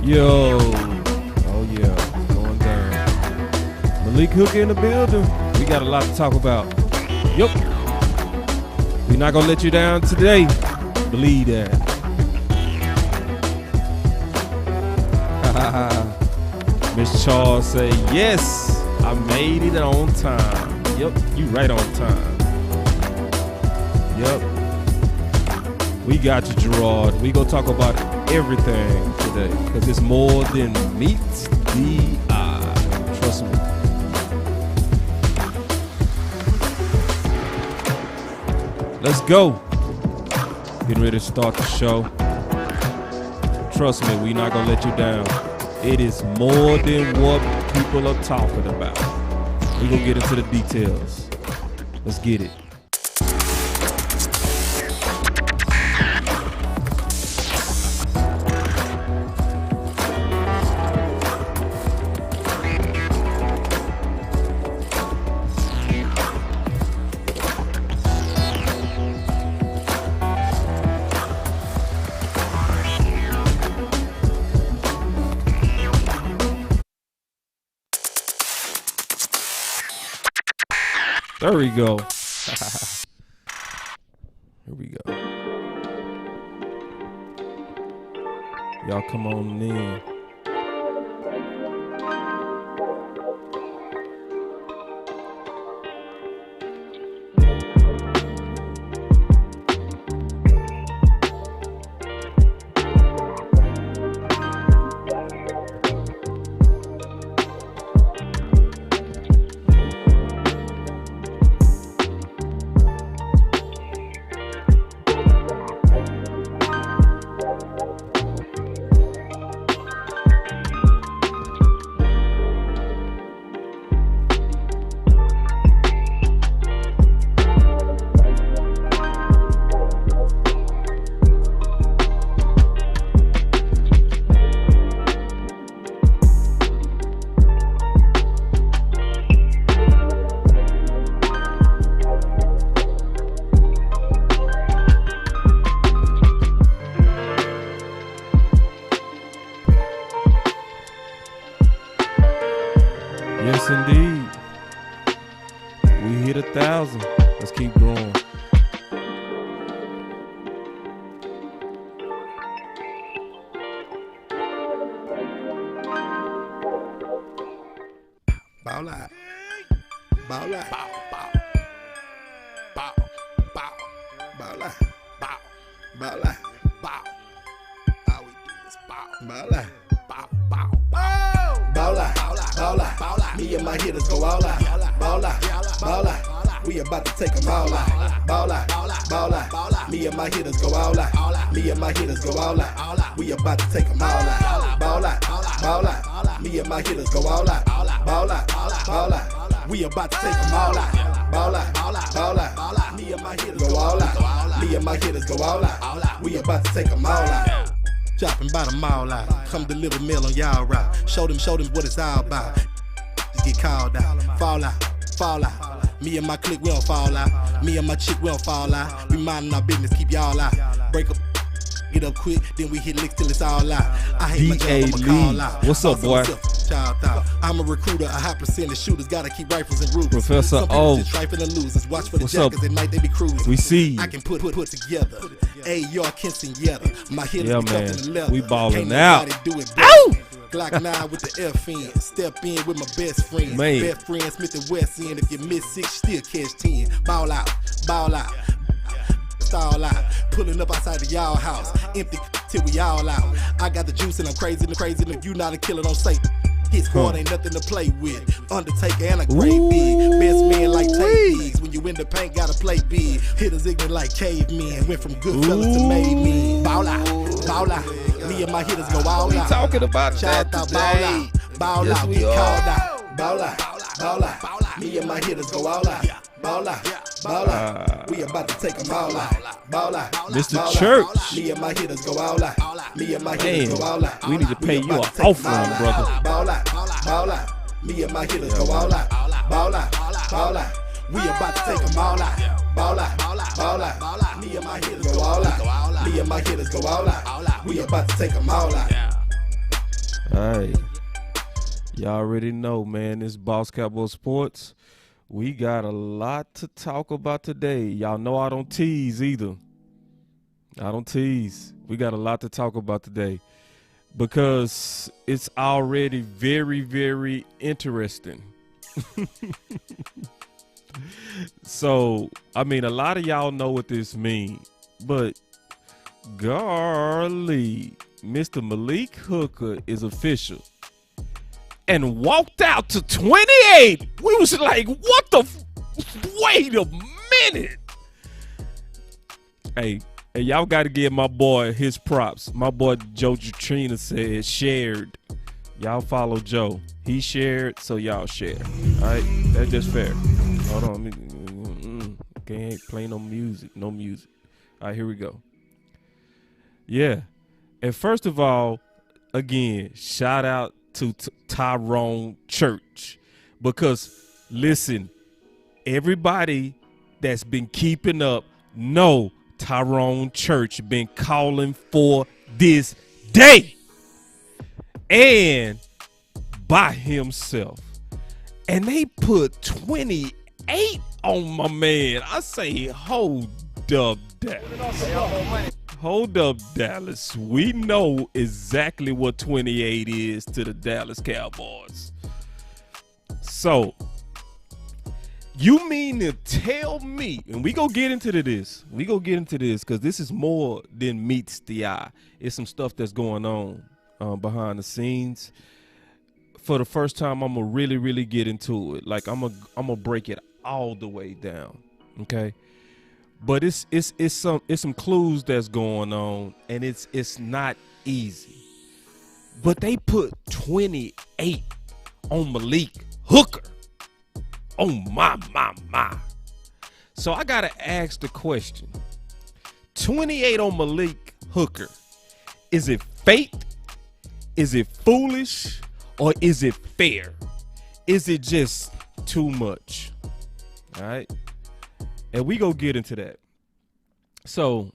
Yo, oh yeah, going down. Malik Hooker in the building. We got a lot to talk about. Yup. We're not gonna let you down today. Believe that. Miss Charles say, yes, I made it on time. Yep, you right on time. Yep. We got you, Gerard. We gonna talk about everything today because it's more than meets the eye. Trust me. Let's go. Getting ready to start the show. Trust me, we're not gonna let you down. It is more than what people are talking about. We're gonna get into the details. Let's get it. There we go. Here we go. Y'all come on in. Yes, indeed. We hit 1,000. Let's keep growing. Ball out. Ball out. Bow, bow. Bow, bow. Ball out. Bow. Ball out. Bow. All we do is bow. Ball out. Bow, bow, bow. Ball out. Ball out. Ball out. Me and my hitters go all out. Ball out. Ball out. We about to take them all out. Ball out. Ball out. Me and my hitters go all out. Me and my hitters go all out. We about to take them all out. Ball out. Ball out. Me and my hitters go all out. Ball out. Ball out. We about to take them all out. Ball out. Ball out. Me and my hitters go all out. Me and my hitters go all out. We about to take them all out. Dropping by the mall out. Come deliver mail on y'all route. Show them what it's all about. Just get called out. Fall out. Me and my clique, we don't fall out. Me and my chick, we don't fall out. We minding our business, keep y'all out. Break up, get up quick, then we hit licks till it's all out. I hate my job, I'ma call out. What's up, boy? I'm a recruiter, a high percentage shooters, gotta keep rifles and roofers. Professor O. Just trifling and losers. Watch for the What's jackets up? at night, they be cruising. We see you. I can put together. AR Kinston Yetta. My hitters Yeah, be man. cuffing the leather. We ballin' Can't out. nobody do it Ow! better. Glock 9 with the F in. Step in with my best friends. Man. Best friend Smith and West End. If you miss 6, still catch 10. Ball out. Ball out. Stall out. Pulling up outside the y'all house. Empty till we all out. I got the juice and I'm crazy. And if you not a killer, don't say. His squad ain't nothing to play with. Undertaker and a great big. Best man like Tate Diggs. When you in the paint, gotta play big. Hitters ignorant like cavemen. Went from good fellas to made men. Ball out. Ball out. Me and my hitters go all out. Talking about Shout that out, today. ball Yes, out, we get are. called out. Ball out, ball out. Me and my hitters go all out. Ball out, ball out. We about to take them all out. Ball out, Mr. ball out. Church. Me and my hitters go all out. Me and my hitters go all out. We need to pay you about an to take 'em offering, all out. brother. Ball out, ball out. Me and my hitters go all out. Ball out, ball out. We about to take them all out. Ball out, ball out. Me and my hitters go all out. Me and my hitters go all out. We about to take them all out. Hey, y'all already know, man. This Boss Cowboy Sports. We got a lot to talk about today. Y'all know I don't tease either. I don't tease. We got a lot to talk about today because it's already very, very interesting. So, I mean, a lot of y'all know what this means, but golly, Mr. Malik Hooker is official and walked out to 28. We was like, what the? Wait a minute. Hey, y'all got to give my boy his props. My boy Joe Trina said shared. Y'all follow Joe. He shared, so y'all share. All right, that's just fair. Hold on, can't play no music. No music. All right, here we go. Yeah, and first of all, again, shout out to Tyrone Church, because listen, everybody that's been keeping up know Tyrone Church been calling for this day, and by himself, and they put 28 on my man. I say, hold up, Dallas. Hold up, Dallas. We know exactly what 28 is to the Dallas Cowboys. So, you mean to tell me, and we go get into this. We go get into this because this is more than meets the eye. It's some stuff that's going on behind the scenes. For the first time, I'm gonna really get into it. Like I'm gonna break it all the way down. Okay. But it's some clues that's going on, and it's not easy. But they put 28 on Malik Hooker. Oh my. So I gotta ask the question: 28 on Malik Hooker. Is it fate? Is it foolish? Or is it fair? Is it just too much? All right. And we go get into that. So,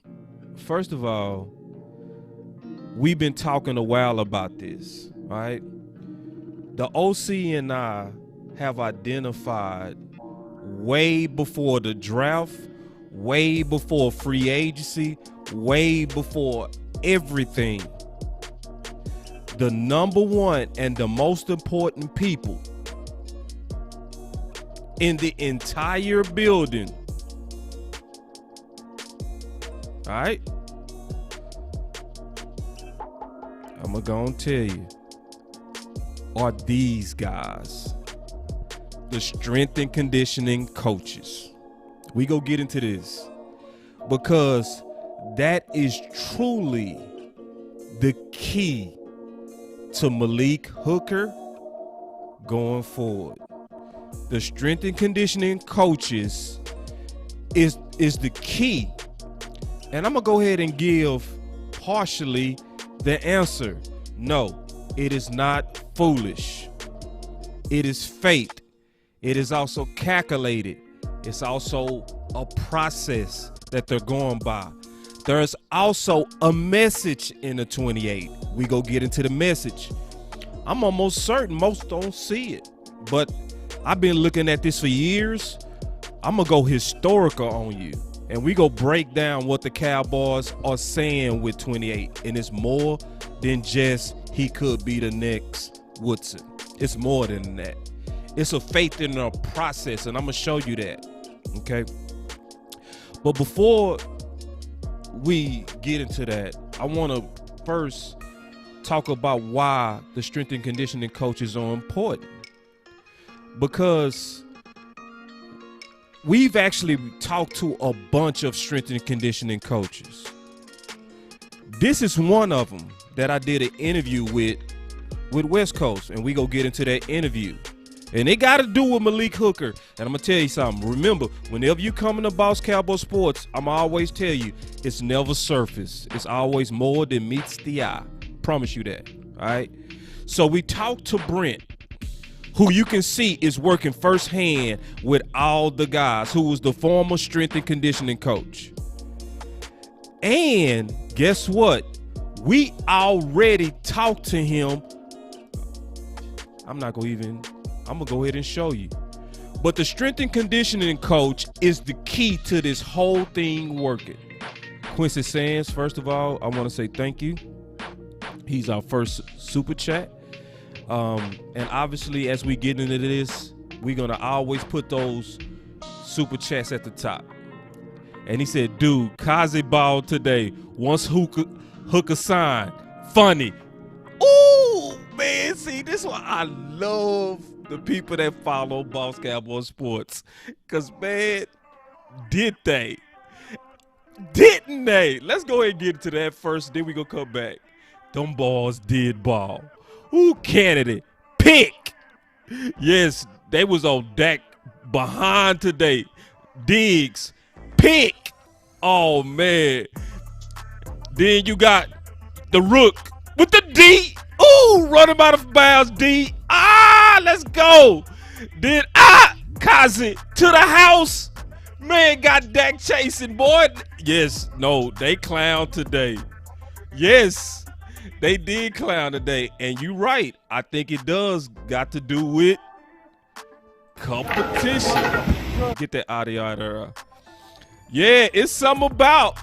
first of all, we've been talking a while about this, all right? The OC and I have identified way before the draft, way before free agency, way before everything, the number one and the most important people in the entire building. All right? I'm going to go and tell you, are these guys, the strength and conditioning coaches. We go get into this because that is truly the key to Malik Hooker going forward. The strength and conditioning coaches is the key. And I'm going to go ahead and give partially the answer. No, it is not foolish. It is fate. It is also calculated. It's also a process that they're going by. There's also a message in the 28. We go get into the message. I'm almost certain most don't see it, but I've been looking at this for years. I'm going to go historical on you, and we go break down what the Cowboys are saying with 28. And it's more than just he could be the next Woodson. It's more than that. It's a faith in a process, and I'm going to show you that, okay? But before we get into that, I want to first talk about why the strength and conditioning coaches are important. Because we've actually talked to a bunch of strength and conditioning coaches. This is one of them that I did an interview with West Coast, and we go get into that interview. And it got to do with Malik Hooker. And I'm going to tell you something. Remember, whenever you come into Boss Cowboy Sports, I'm always tell you, it's never surface. It's always more than meets the eye. Promise you that. All right? So we talked to Brent, who you can see is working firsthand with all the guys, who was the former strength and conditioning coach. And guess what? We already talked to him I'm gonna go ahead and show you. But the strength and conditioning coach is the key to this whole thing working. Quincy Sands, first of all, I want to say thank you. He's our first super chat. And obviously, as we get into this, we're going to always put those super chats at the top. And he said, dude, Kazi balled today. Once Hooker signed. Funny. Ooh, man. See, this is why I love the people that follow Boss Cowboy Sports. Because, man, did they? Didn't they? Let's go ahead and get into that first. Then we going to come back. Them balls did ball. Who candidate? Pick. Yes, they was on Dak behind today. Diggs. Pick. Oh, man. Then you got the Rook with the D. Ooh, running out of bounds, D. Let's go. Then Kazi to the house. Man, got Dak chasing, boy. Yes, no, they clown today. Yes, they did clown today. And you right. I think it does got to do with competition. Get that audio out of there. Yeah, it's something about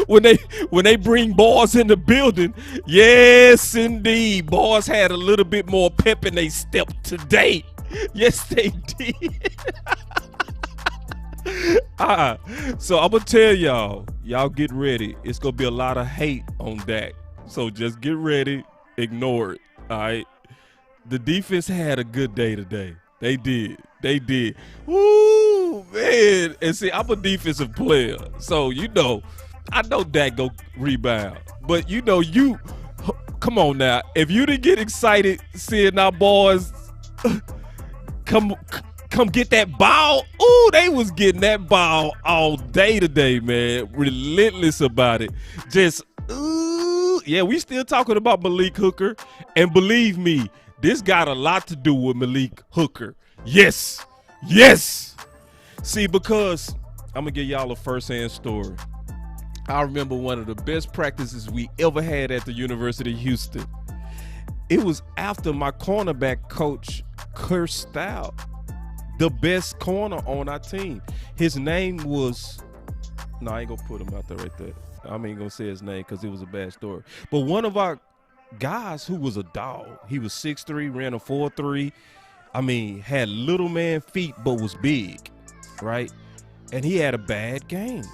when they bring Boss in the building. Yes, indeed. Boss had a little bit more pep in they step today. Yes, they did. So I'm gonna tell y'all get ready. It's gonna be a lot of hate on Dak. So just get ready, ignore it. All right. The defense had a good day today. They did. Woo, man. And see, I'm a defensive player. So I know Dak go rebound. But come on now. If you didn't get excited seeing our boys come get that ball. Ooh, they was getting that ball all day today, man. Relentless about it. Just, yeah, we still talking about Malik Hooker. And believe me, this got a lot to do with Malik Hooker. Yes. See, because I'm going to give y'all a first-hand story. I remember one of the best practices we ever had at the University of Houston. It was after my cornerback coach cursed out the best corner on our team. His name was, no, I ain't gonna put him out there right there. I ain't gonna say his name because it was a bad story. But one of our guys who was a dog, he was 6'3", ran a 4.3. I mean, had little man feet, but was big, right? And he had a bad game.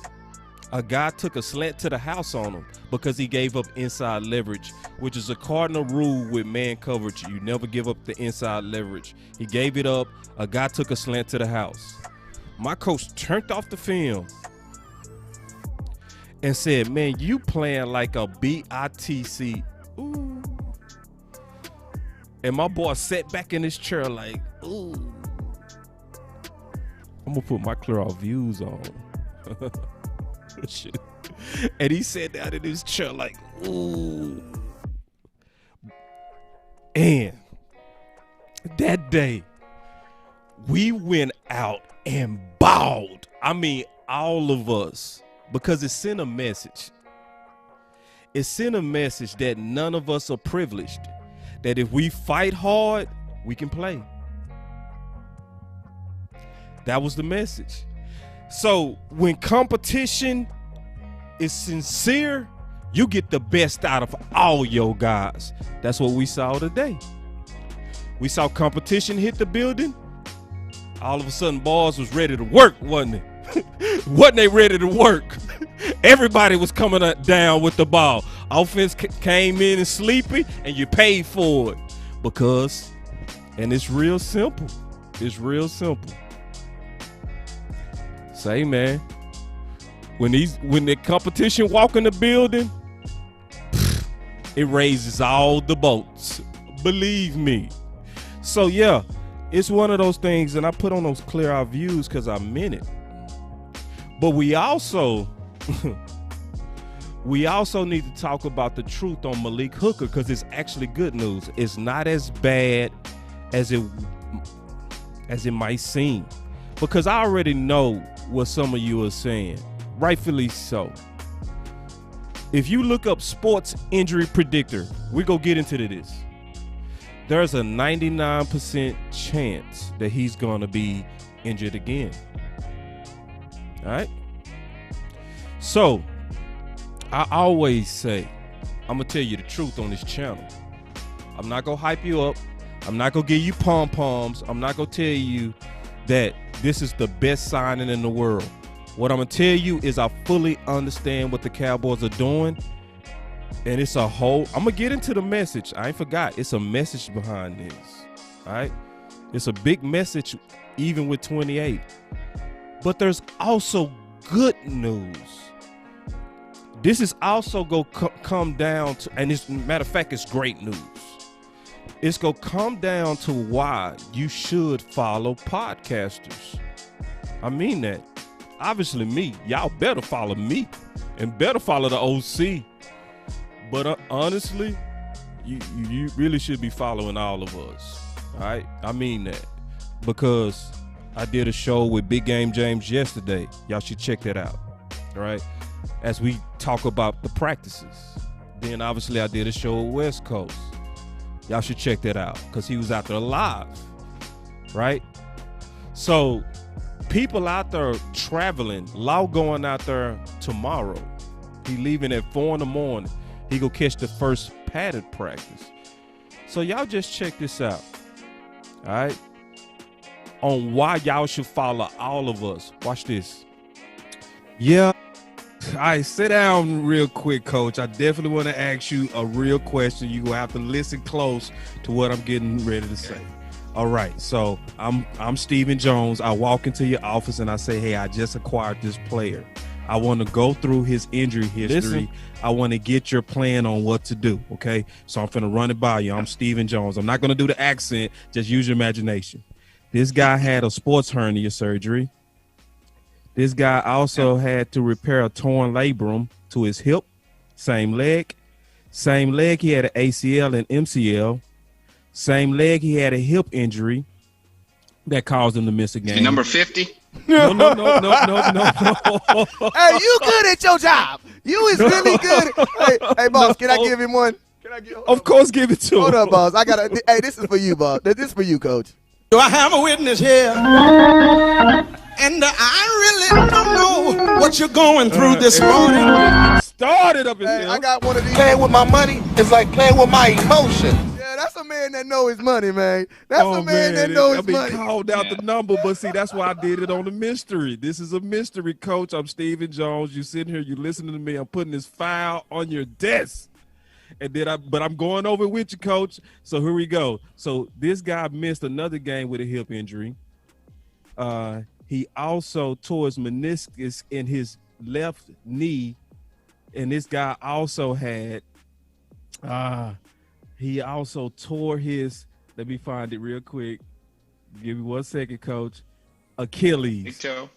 A guy took a slant to the house on him because he gave up inside leverage, which is a cardinal rule with man coverage. You never give up the inside leverage. He gave it up. A guy took a slant to the house. My coach turned off the film and said, man, you playing like a BITC. Ooh. And my boy sat back in his chair like, ooh. I'm going to put my clear out views on. Shit. And he sat down in his chair like, ooh. And that day, we went out and bawled. I mean, all of us, because it sent a message. It sent a message that none of us are privileged, that if we fight hard, we can play. That was the message. So when competition is sincere, you get the best out of all your guys. That's what we saw today. We saw competition hit the building. All of a sudden, Boss was ready to work, wasn't it? Wasn't they ready to work? Everybody was coming down with the ball. Offense came in and sleepy, and you paid for it. And it's real simple. It's real simple. Say, man, when the competition walk in the building, it raises all the boats. Believe me. So yeah, it's one of those things, and I put on those clear our views because I meant it. But we also need to talk about the truth on Malik Hooker because it's actually good news. It's not as bad as it might seem. Because I already know what some of you are saying. Rightfully so. If you look up sports injury predictor, we're going to get into this. there's a 99% chance that he's going to be injured again. All right? So, I always say, I'm going to tell you the truth on this channel. I'm not going to hype you up. I'm not going to give you pom-poms. I'm not going to tell you that this is the best signing in the world. What I'm going to tell you is I fully understand what the Cowboys are doing. And it's a whole, I'm going to get into the message. I ain't forgot. It's a message behind this. All right? It's a big message even with 28. But there's also good news. This is also going to come down to, and it's, matter of fact, it's great news. It's going to come down to why you should follow podcasters. I mean that. Obviously me. Y'all better follow me and better follow the OC. But honestly, you really should be following all of us. All right? I mean that. Because I did a show with Big Game James yesterday. Y'all should check that out. All right? As we talk about the practices. Then obviously I did a show with West Coast. Y'all should check that out because he was out there live. Right? So people out there traveling, Law going out there tomorrow. He leaving at 4 a.m. He go catch the first padded practice. So y'all just check this out. All right? On why y'all should follow all of us. Watch this. Yeah. All right, sit down real quick, Coach. I definitely want to ask you a real question. You're going to have to listen close to what I'm getting ready to say. All right, so I'm Stephen Jones. I walk into your office and I say, hey, I just acquired this player. I want to go through his injury history. Listen. I want to get your plan on what to do, okay? So I'm finna run it by you. I'm Stephen Jones. I'm not going to do the accent. Just use your imagination. This guy had a sports hernia surgery. This guy also had to repair a torn labrum to his hip. Same leg. Same leg, he had an ACL and MCL. Same leg, he had a hip injury that caused him to miss a game. Number 50? No. Hey, you good at your job. You is really good. Hey, boss, can I give him one? Can I give? Of course, give it to him. Hold up, boss. I gotta. Hey, this is for you, boss. This is for you, coach. Do I have a witness here? And I really don't know what you're going through this morning. Started up in Hey, here. I got one of these. Playing with my money is like playing with my emotions. Yeah, that's a man that know his money, man. That's a man that knows his money. Called out the number, but see, that's why I did it on the mystery. This is a mystery, Coach. I'm Stephen Jones. You sitting here, you listening to me. I'm putting this file on your desk. And then but I'm going over it with you, Coach. So here we go. So this guy missed another game with a hip injury. He also tore his meniscus in his left knee. And this guy also had, he also tore his, let me find it real quick. Give me 1 second, Coach. Achilles. Big toe.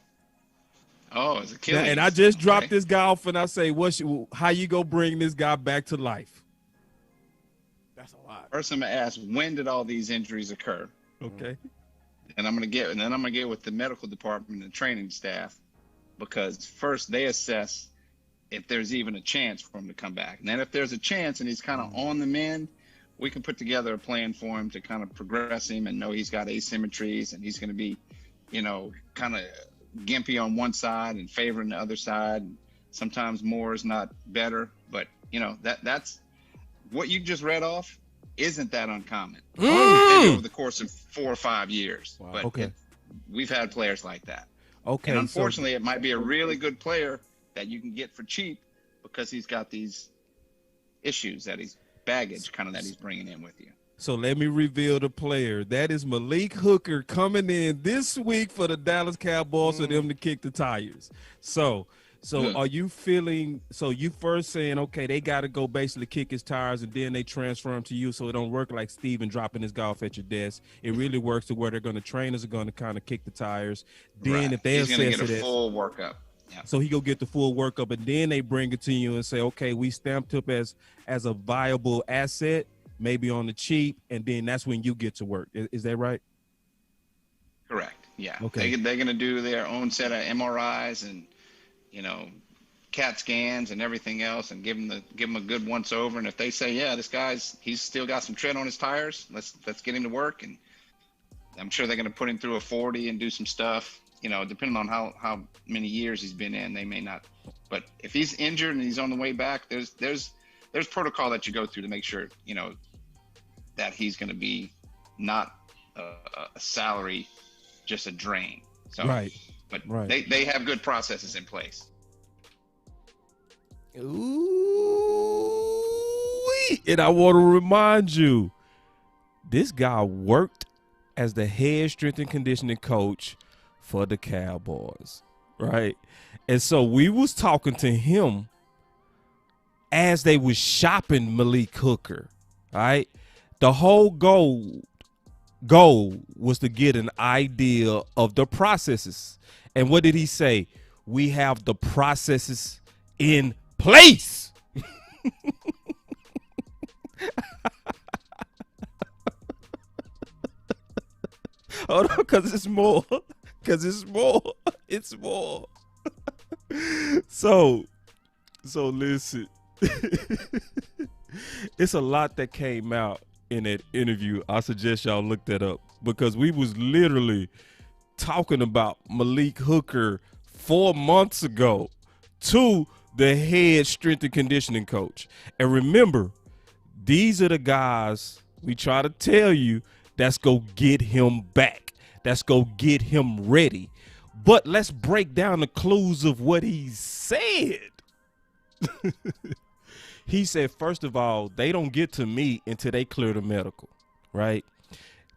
Oh, it's Achilles. And I just dropped this guy off and I say, how you gonna bring this guy back to life? That's a lot. First, I'm gonna ask, when did all these injuries occur? Okay. And I'm gonna get with the medical department and training staff, because first they assess if there's even a chance for him to come back. And then if there's a chance and he's kind of on the mend, we can put together a plan for him to kind of progress him and know he's got asymmetries and he's going to be, kind of gimpy on one side and favoring the other side. Sometimes more is not better, but that's what you just read off. Isn't that uncommon over the course of 4 or 5 years? Wow. But Okay. We've had players like that. Okay. And unfortunately, it might be a really good player that you can get for cheap because he's got these issues that he's baggage kind of that he's bringing in with you. So let me reveal the player. That is Malik Hooker coming in this week for the Dallas Cowboys for them to kick the tires. So are you feeling, so you first saying, okay, they got to go basically kick his tires and then they transfer him to you so it don't work like Steven dropping his golf at your desk. It really works to where trainers are going to kind of kick the tires. Then Right. if they he's going to assess get a it full workup. Yeah. so he go get the full workup and then they bring it to you and say, okay, we stamped up as a viable asset, maybe on the cheap, and then that's when you get to work. Is that right? Correct. Yeah. Okay. They're going to do their own set of MRIs and, CAT scans and everything else, and give him a good once over. And if they say, yeah, he's still got some tread on his tires, let's get him to work. And I'm sure they're going to put him through a 40 and do some stuff. You know, depending on how many years he's been in, they may not. But if he's injured and he's on the way back, there's protocol that you go through to make sure, you know, that he's going to be not a salary, just a drain. So, Right. But Right. they have good processes in place. Ooh, and I want to remind you, this guy worked as the head strength and conditioning coach for the Cowboys, right? And so we was talking to him as they was shopping Malik Hooker, right? The whole goal was to get an idea of the processes. And what did he say? We have the processes in place. Hold on, because it's more. It's more. So listen. It's a lot that came out in that interview. I suggest y'all look that up, because we was literally talking about Malik Hooker 4 months ago to the head strength and conditioning coach. And remember, these are the guys we try to tell you that's go get him back. That's go get him ready. But let's break down the clues of what he said. He said, first of all, they don't get to me until they clear the medical, right?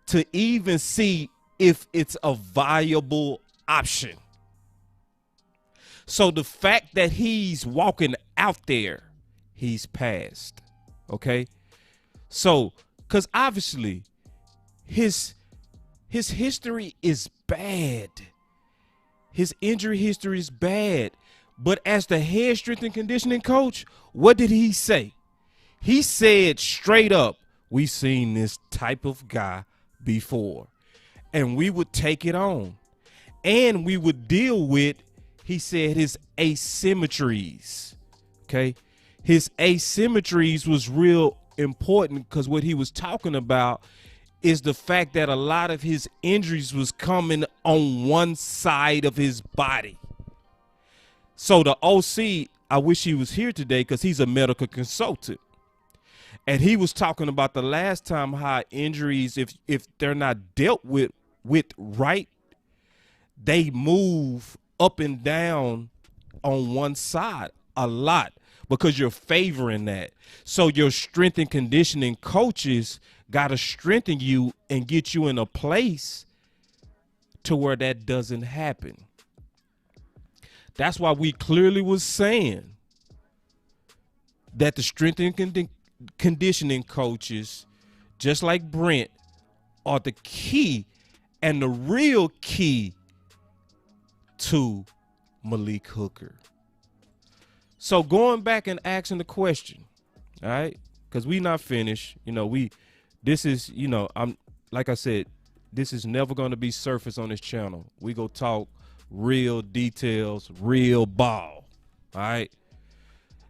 To even see if it's a viable option. So the fact that he's walking out there, he's passed, okay? So, because obviously his history is bad. His injury history is bad. But as the head strength and conditioning coach, what did he say? He said straight up, we've seen this type of guy before. And we would take it on. And we would deal with, he said, his asymmetries. Okay? His asymmetries was real important, because what he was talking about is the fact that a lot of his injuries was coming on one side of his body. So the OC, I wish he was here today, because he's a medical consultant. And he was talking about the last time how injuries, if they're not dealt with right, they move up and down on one side a lot, because you're favoring that. So your strength and conditioning coaches got to strengthen you and get you in a place to where that doesn't happen. That's why we clearly was saying that the strength and conditioning coaches, just like Brent, are the key and the real key to Malik Hooker. So going back and asking the question, all right, because we not finished. You know, this is, you know, like I said, this is never going to be surface on this channel. We go talk real details, real ball. All right.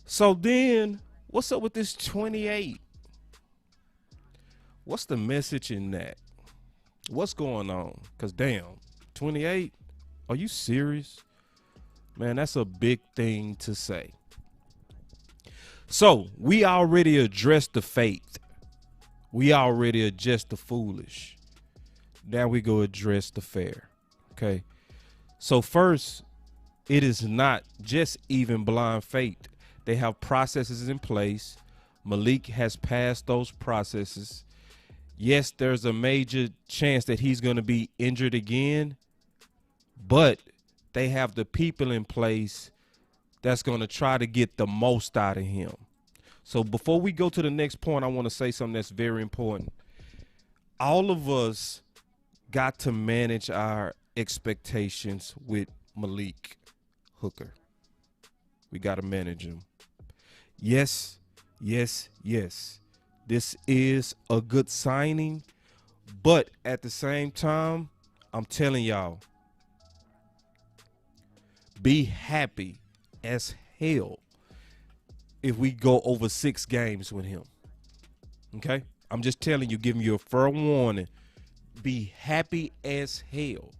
So then what's up with this 28? What's the message in that? What's going on? Because damn, 28? Are you serious? Man, that's a big thing to say. So we already addressed the faith. We already addressed the foolish. Now we go address the fair. Okay. So first, it is not just even blind faith. They have processes in place. Malik has passed those processes. Yes, there's a major chance that he's going to be injured again, but they have the people in place that's going to try to get the most out of him. So before we go to the next point, I want to say something that's very important. All of us got to manage our expectations with Malik Hooker. We got to manage him. Yes, yes, yes. This is a good signing, but at the same time, I'm telling y'all, be happy as hell if we go over 6 games with him. Okay? I'm just telling you, giving you a fair warning. Be happy as hell.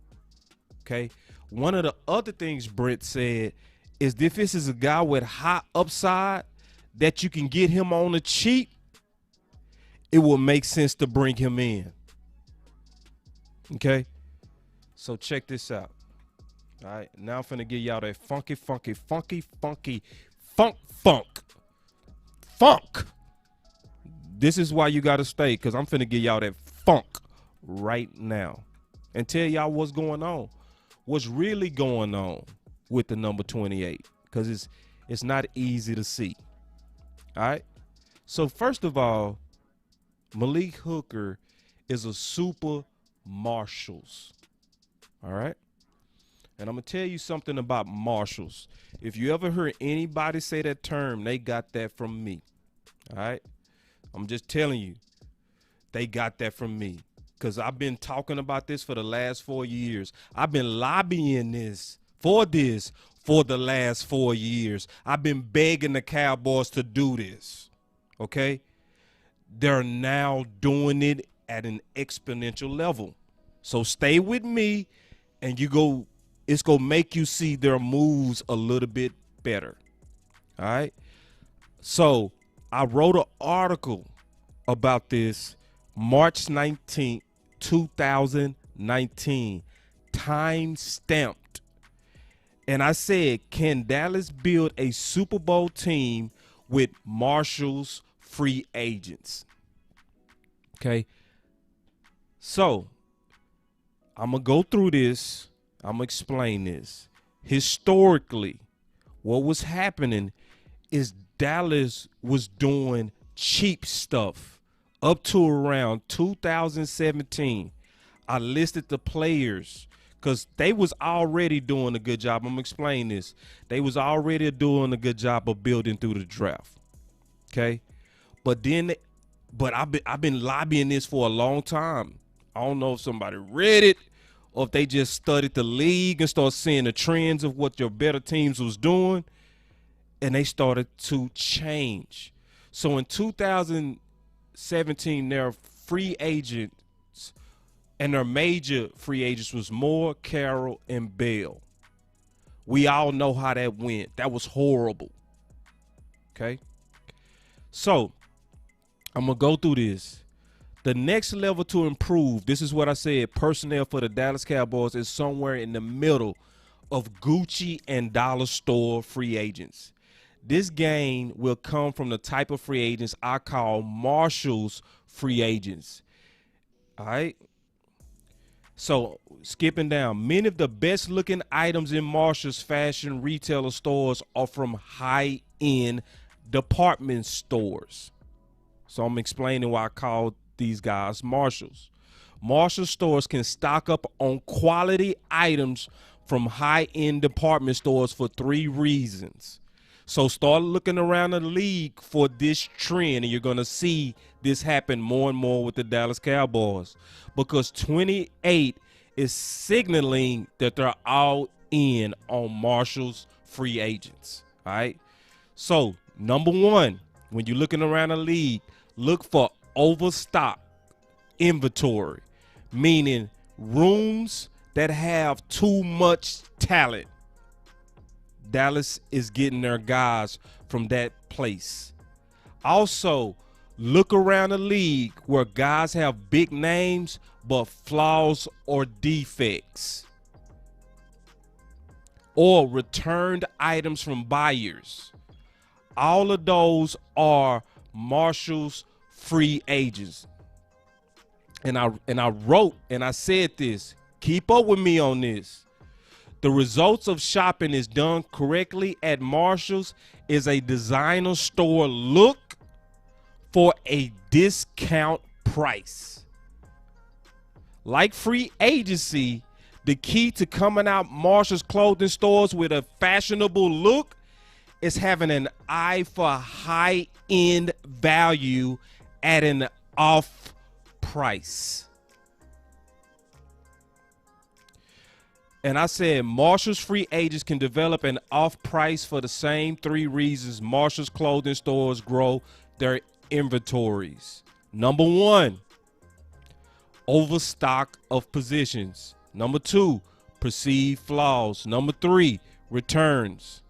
Okay? One of the other things Brent said is if this is a guy with high upside that you can get him on the cheap, it will make sense to bring him in. Okay? So check this out. All right, now I'm finna give y'all that funky funk. This is why you gotta stay, because I'm finna give y'all that funk right now and tell y'all what's going on. What's really going on with the number 28, because it's not easy to see. All right? So first of all, Malik Hooker is a super marshals. All right? And I'm going to tell you something about marshals. If you ever heard anybody say that term, they got that from me. All right? I'm just telling you, they got that from me. Because I've been talking about this for the last 4 years. I've been lobbying for the last 4 years. I've been begging the Cowboys to do this. Okay? They're now doing it at an exponential level. So stay with me, and it's going to make you see their moves a little bit better. All right? So I wrote an article about this March 19th, 2019, time stamped. And I said, can Dallas build a Super Bowl team with Marshall's free agents? Okay. So I'm going to go through this. I'm going to explain this. Historically, what was happening is Dallas was doing cheap stuff up to around 2017. I listed the players because they was already doing a good job. I'm going to explain this. They was already doing a good job of building through the draft. Okay? But I've been lobbying this for a long time. I don't know if somebody read it or if they just studied the league and started seeing the trends of what your better teams was doing, and they started to change. So in 2017, their free agents and their major free agents was Moore, Carroll, and Bell. We all know how that went. That was horrible. Okay? So I'm going to go through this. The next level to improve, this is what I said, personnel for the Dallas Cowboys is somewhere in the middle of Gucci and dollar store free agents. This gain will come from the type of free agents I call Marshall's free agents. All right? So skipping down, many of the best looking items in Marshall's fashion retailer stores are from high-end department stores. So I'm explaining why I call these guys Marshalls. Marshall stores can stock up on quality items from high-end department stores for 3 reasons. So start looking around the league for this trend, and you're going to see this happen more and more with the Dallas Cowboys, because 28 is signaling that they're all in on Marshall's free agents. All right. So number 1, when you're looking around the league, look for overstock inventory, meaning rooms that have too much talent. Dallas is getting their guys from that place. Also, look around the league where guys have big names but flaws or defects, or returned items from buyers. All of those are Marshall's free agents. And I wrote and I said this. Keep up with me on this. The results of shopping is done correctly at Marshall's is a designer store look for a discount price. Like free agency, the key to coming out Marshall's clothing stores with a fashionable look is having an eye for high-end value at an off price. And I said Marshall's free agents can develop an off price for the same 3 reasons Marshall's clothing stores grow their inventories. Number 1, overstock of positions. Number 2, perceived flaws. Number 3, returns.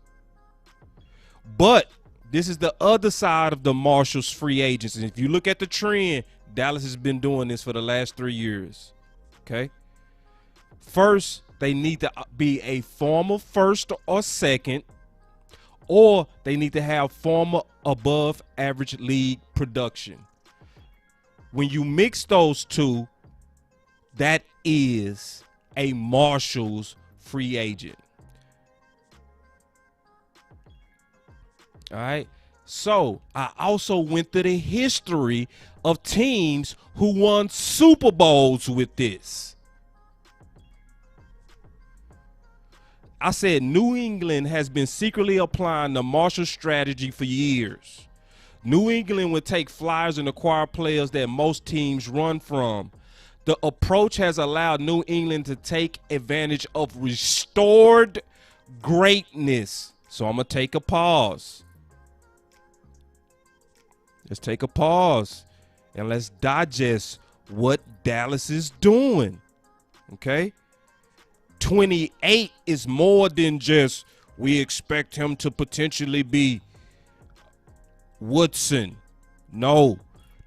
But this is the other side of the Marshall's free agents. And if you look at the trend, Dallas has been doing this for the last 3 years. Okay. First, they need to be a former first or second, or they need to have former above average league production. When you mix those two, that is a Marshall's free agent. All right. So I also went through the history of teams who won Super Bowls with this. I said New England has been secretly applying the Marshall strategy for years. New England would take flyers and acquire players that most teams run from. The approach has allowed New England to take advantage of restored greatness. So I'm going to take a pause. Let's take a pause and let's digest what Dallas is doing. Okay? 28 is more than just we expect him to potentially be Woodson. No,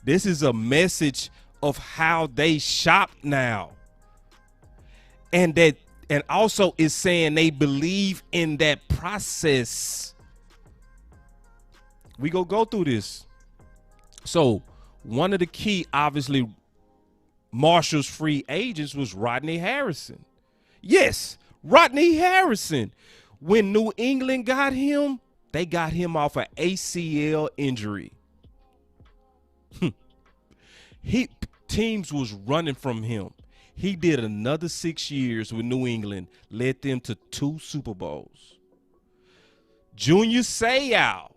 this is a message of how they shop now. And also is saying they believe in that process. We go through this. So one of the key, obviously, Marshall's free agents was Rodney Harrison. Yes, Rodney Harrison. When New England got him, they got him off an ACL injury. Teams was running from him. He did another 6 years with New England, led them to 2 Super Bowls. Junior Seau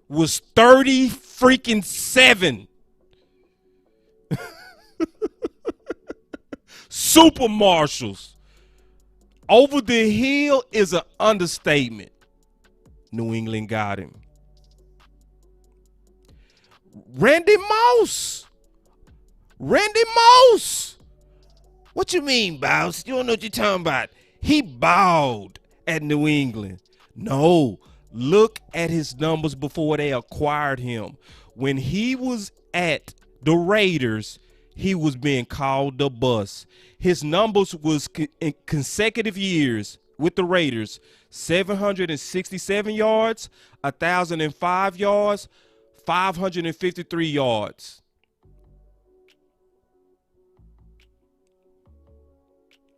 was 30-freaking-7. Super Marshalls. Over the hill is an understatement. New England got him. Randy Moss. What you mean, Boss? You don't know what you're talking about. He balled at New England. No, look at his numbers before they acquired him. When he was at the Raiders, he was being called the bus. His numbers was in consecutive years with the Raiders: 767 yards, 1,005 yards, 553 yards.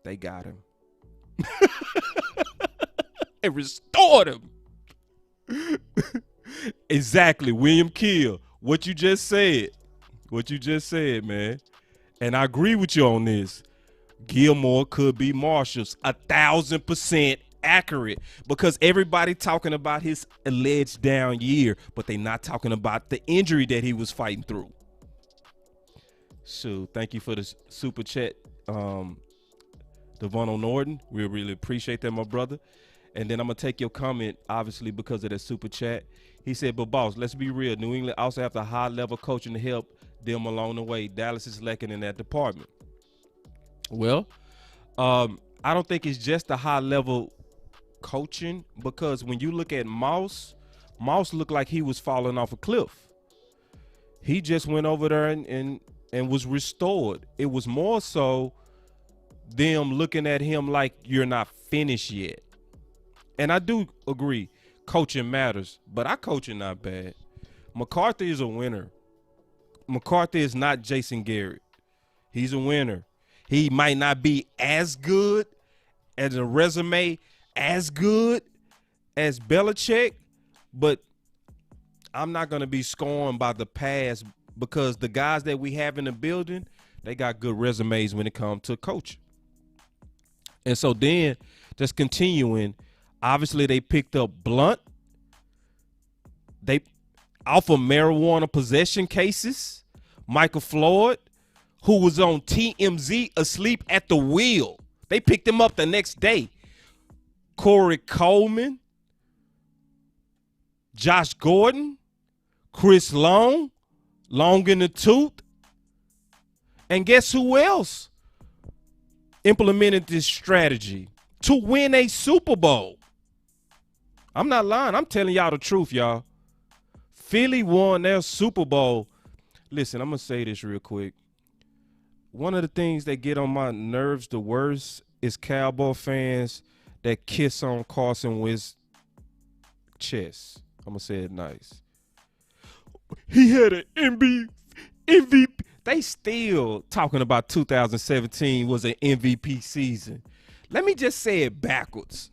They got him. And restored him. Exactly, William Kill. What you just said, man. And I agree with you on this. Gilmore could be Marshall's 1,000% accurate, because everybody talking about his alleged down year, but they not talking about the injury that he was fighting through. So thank you for the super chat, Devon Norton. We really appreciate that, my brother. And then I'm going to take your comment, obviously, because of that super chat. He said, but boss, let's be real. New England also have the high-level coaching to help them along the way. Dallas is lacking in that department. Well, I don't think it's just the high-level coaching, because when you look at Moss looked like he was falling off a cliff. He just went over there and was restored. It was more so them looking at him like you're not finished yet. And I do agree, coaching matters, but our coaching not bad. McCarthy is a winner. McCarthy is not Jason Garrett. He's a winner. He might not be as good as a resume, as good as Belichick, but I'm not going to be scorned by the past, because the guys that we have in the building, they got good resumes when it comes to coaching. And so then, just continuing, obviously they picked up Blunt. They off of marijuana possession cases. Michael Floyd, who was on TMZ asleep at the wheel. They picked him up the next day. Corey Coleman, Josh Gordon, Chris Long in the tooth. And guess who else implemented this strategy to win a Super Bowl? I'm not lying. I'm telling y'all the truth, y'all. Philly won their Super Bowl. Listen, I'm going to say this real quick. One of the things that get on my nerves the worst is Cowboy fans that kiss on Carson Wentz's chest. I'm going to say it nice. He had an MVP. They still talking about 2017 was an MVP season. Let me just say it backwards.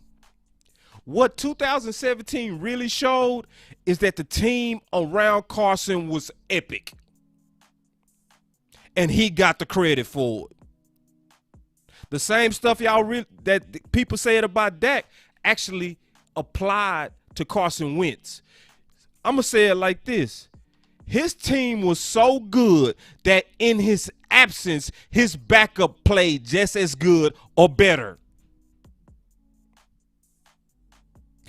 What 2017 really showed is that the team around Carson was epic. And he got the credit for it. The same stuff that people said about Dak actually applied to Carson Wentz. I'm going to say it like this. His team was so good that in his absence, his backup played just as good or better.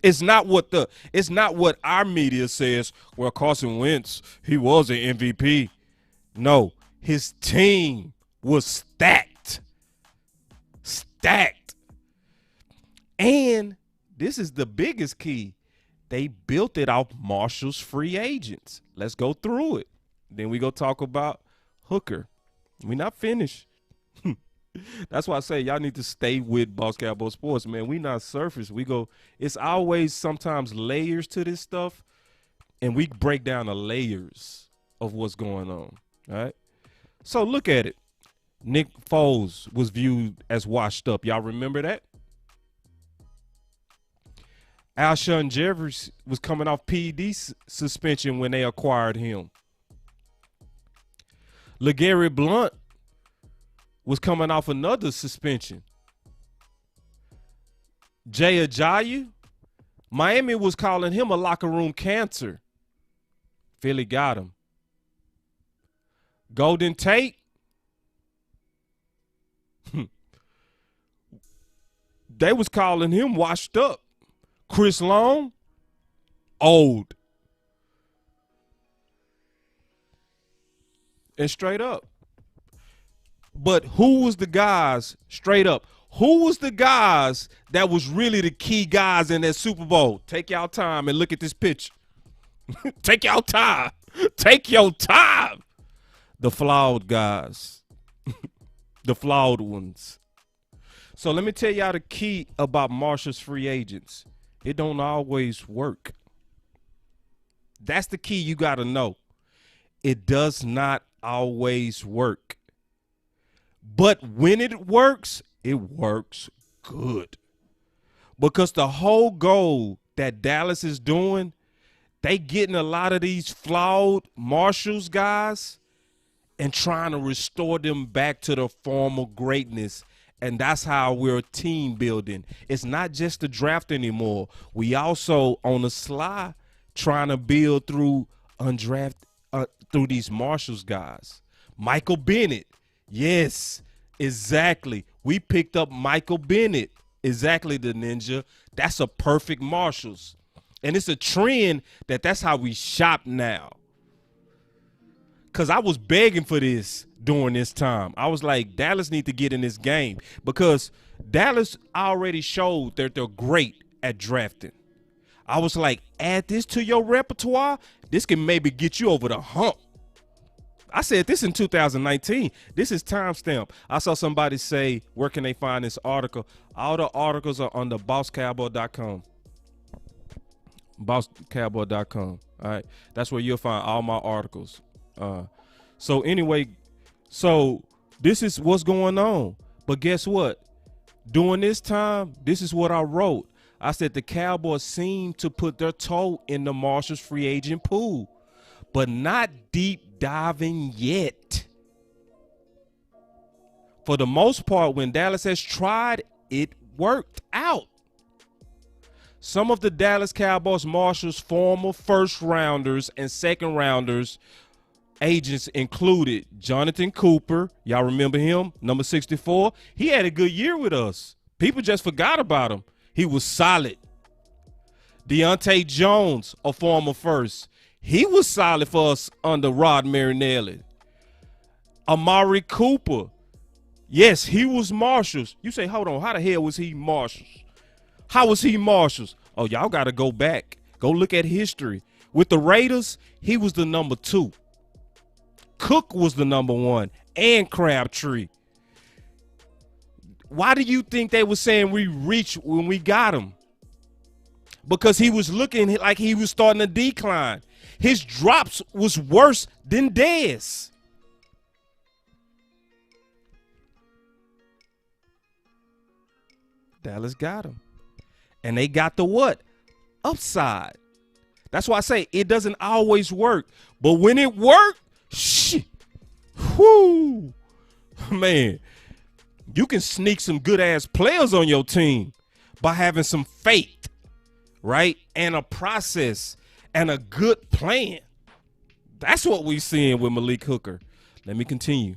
It's not what our media says. Well, Carson Wentz, he was an MVP. No, his team was stacked. And this is the biggest key. They built it off Marshall's free agents. Let's go through it. Then we go talk about Hooker. We're not finished. That's why I say y'all need to stay with Boss Cowboy Sports, man. We not surface. It's always sometimes layers to this stuff, and we break down the layers of what's going on, all right? So look at it. Nick Foles was viewed as washed up. Y'all remember that? Alshon Jeffries was coming off PED suspension when they acquired him. LeGarrette Blount was coming off another suspension. Jay Ajayi, Miami was calling him a locker room cancer. Philly got him. Golden Tate, they was calling him washed up. Chris Long, old. And straight up. But who was the guys, straight up, who was the guys that was really the key guys in that Super Bowl? Take y'all time and look at this picture. Take y'all time. Take your time. The flawed guys. The flawed ones. So let me tell y'all the key about Marshall's free agents. It don't always work. That's the key you got to know. It does not always work. But when it works good. Because the whole goal that Dallas is doing, they getting a lot of these flawed Marshalls guys and trying to restore them back to the former greatness. And that's how we're team building. It's not just the draft anymore. We also on the sly trying to build through through these Marshalls guys. Michael Bennett. Yes, exactly. We picked up Michael Bennett. Exactly, the ninja. That's a perfect Marshalls. And it's a trend that's how we shop now. Because I was begging for this during this time. I was like, Dallas need to get in this game because Dallas already showed that they're great at drafting. I was like, add this to your repertoire. This can maybe get you over the hump. I said this in 2019. This is timestamp. I saw somebody say, where can they find this article? All the articles are on the bosscowboy.com. Bosscowboy.com. All right. That's where you'll find all my articles. So anyway, so this is what's going on. But guess what? During this time, this is what I wrote. I said the Cowboys seem to put their toe in the Marshall's free agent pool, but not deep diving yet. For the most part, when Dallas has tried, it worked out. Some of the Dallas Cowboys Marshalls former first rounders and second rounders agents included Jonathan Cooper. Y'all remember him? Number 64. He had a good year with us. People just forgot about him. He was solid. Deontay Jones, a former first. He was solid for us under Rod Marinelli. Amari Cooper. Yes, he was Marshals. You say, hold on, how the hell was he Marshals? How was he Marshals? Oh, y'all got to go back. Go look at history. With the Raiders, he was the number 2. Cook was the number 1, and Crabtree. Why do you think they were saying we reached when we got him? Because he was looking like he was starting to decline. His drops was worse than Dez. Dallas got him. And they got the what? Upside. That's why I say it doesn't always work. But when it worked, shit. Whoo. Man, you can sneak some good-ass players on your team by having some faith, right? And a process and a good plan. That's what we're seeing with Malik Hooker. Let me continue.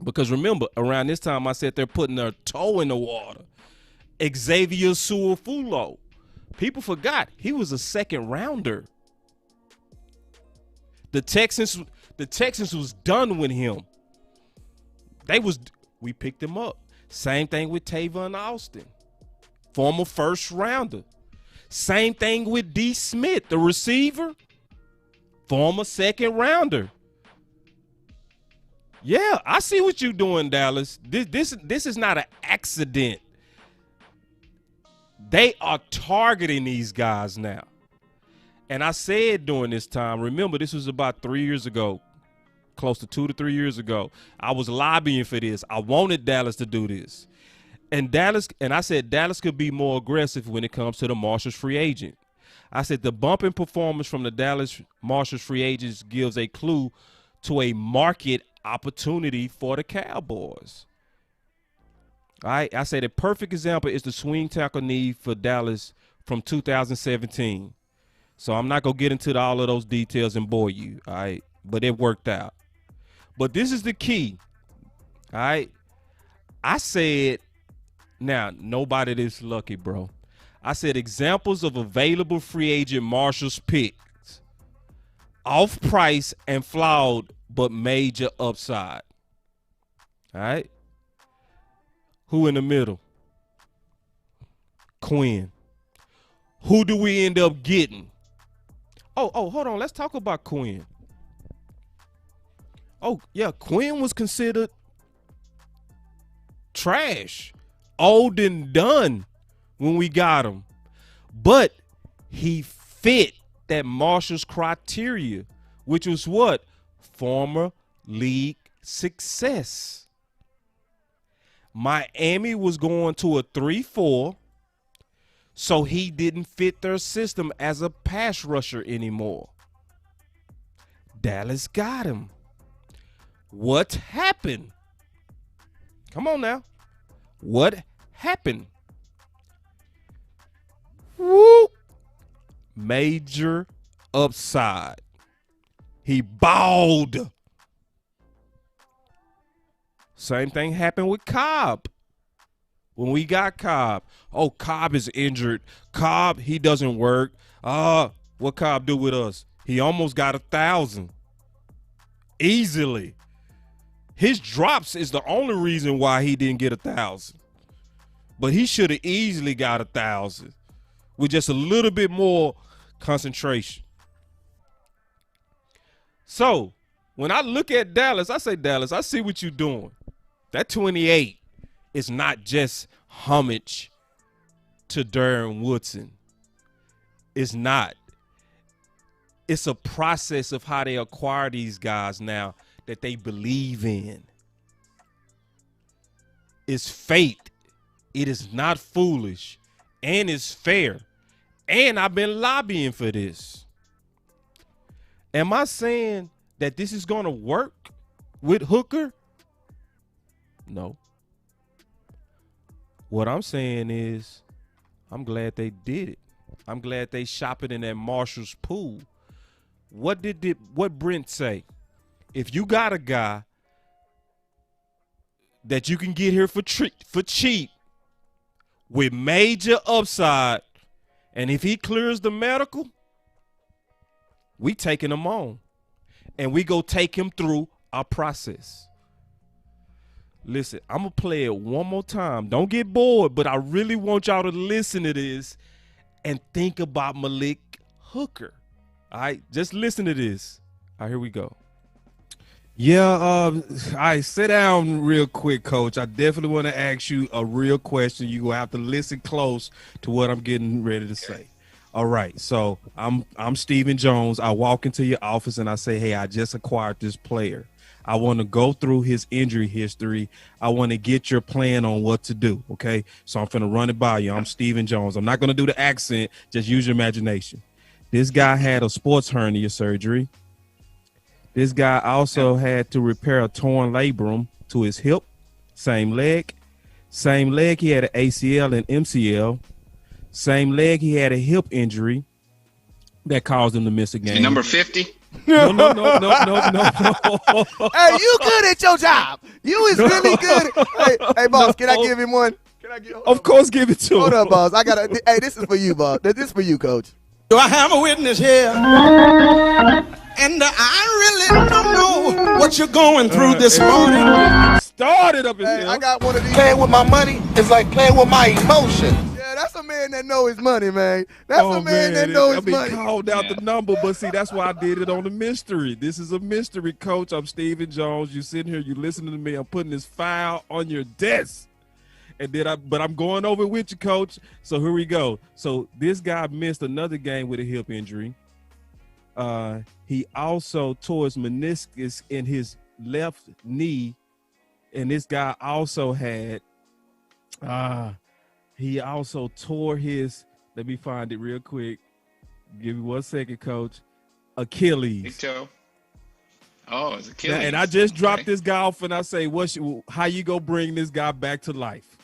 Because remember, around this time, I said they're putting their toe in the water. Xavier Su'a-Filo. People forgot he was a second rounder. The Texans was done with him. We picked him up. Same thing with Tavon Austin, former first rounder. Same thing with D. Smith, the receiver, former second rounder. Yeah, I see what you're doing, Dallas. This is not an accident. They are targeting these guys now. And I said during this time, remember, this was about 3 years ago, close to 2 to 3 years ago. I was lobbying for this. I wanted Dallas to do this. And I said Dallas could be more aggressive when it comes to the Marshals free agent. I said the bump in performance from the Dallas Marshals free agents gives a clue to a market opportunity for the Cowboys. All right, I said a perfect example is the swing tackle need for Dallas from 2017. So I'm not going to get into all of those details and bore you, all right, but it worked out. But this is the key, all right? I said, now, nobody this lucky, bro. I said examples of available free agent Marshals picks, off price and flawed but major upside, all right? Who in the middle? Quinn. Who do we end up getting? Oh, hold on. Let's talk about Quinn. Oh, yeah, Quinn was considered trash, old and done when we got him. But he fit that Marshall's criteria, which was what? Former league success. Miami was going to a 3-4, so he didn't fit their system as a pass rusher anymore. Dallas got him. What happened? Come on now. What happened? Woo! Major upside. He balled. Same thing happened with Cobb. When we got Cobb, oh, Cobb is injured. Cobb, he doesn't work. What Cobb do with us? He almost got 1,000. Easily. His drops is the only reason why he didn't get 1,000. But he should have easily got 1,000 with just a little bit more concentration. So when I look at Dallas, I say, Dallas, I see what you're doing. That 28 is not just homage to Darren Woodson. It's not. It's a process of how they acquire these guys now that they believe in. It's faith. It is not foolish. And it's fair. And I've been lobbying for this. Am I saying that this is going to work with Hooker? No. What I'm saying is I'm glad they did it. I'm glad they shop it in that Marshall's pool what Brent say? If you got a guy that you can get here for cheap with major upside, and if he clears the medical, we taking him on, and we go take him through our process. Listen, I'm going to play it one more time. Don't get bored, but I really want y'all to listen to this and think about Malik Hooker. All right, just listen to this. All right, here we go. Yeah, all right, sit down real quick, Coach. I definitely want to ask you a real question. You're going to have to listen close to what I'm getting ready to say. All right, so I'm Stephen Jones. I walk into your office and I say, hey, I just acquired this player. I want to go through his injury history. I want to get your plan on what to do, okay? So I'm finna run it by you. I'm Stephen Jones. I'm not going to do the accent. Just use your imagination. This guy had a sports hernia surgery. This guy also had to repair a torn labrum to his hip. Same leg. Same leg, he had an ACL and MCL. Same leg, he had a hip injury that caused him to miss a game. Number 50? No. Hey, you good at your job. You is really good. Hey, boss, can I give him one? Of course, give it to him. Hold up, boss. Hey, this is for you, boss. This is for you, coach. Do I have a witness here? And I really don't know what you're going through this morning. Started up in Hey, here. I got one of these. Playing with my money is like playing with my emotions. Yeah, that's a man that know his money, man. That's a man that know his money. Called out the number, but see, that's why I did it on the mystery. This is a mystery, Coach. I'm Stephen Jones. You sitting here, you listening to me. I'm putting this file on your desk. And then but I'm going over it with you, Coach. So here we go. So this guy missed another game with a hip injury. He also tore his meniscus in his left knee. And this guy also had, he also tore his, let me find it real quick. Give me 1 second, Coach. Achilles. Big toe. Oh, it's Achilles. And I just dropped this guy off and I say, how you gonna bring this guy back to life?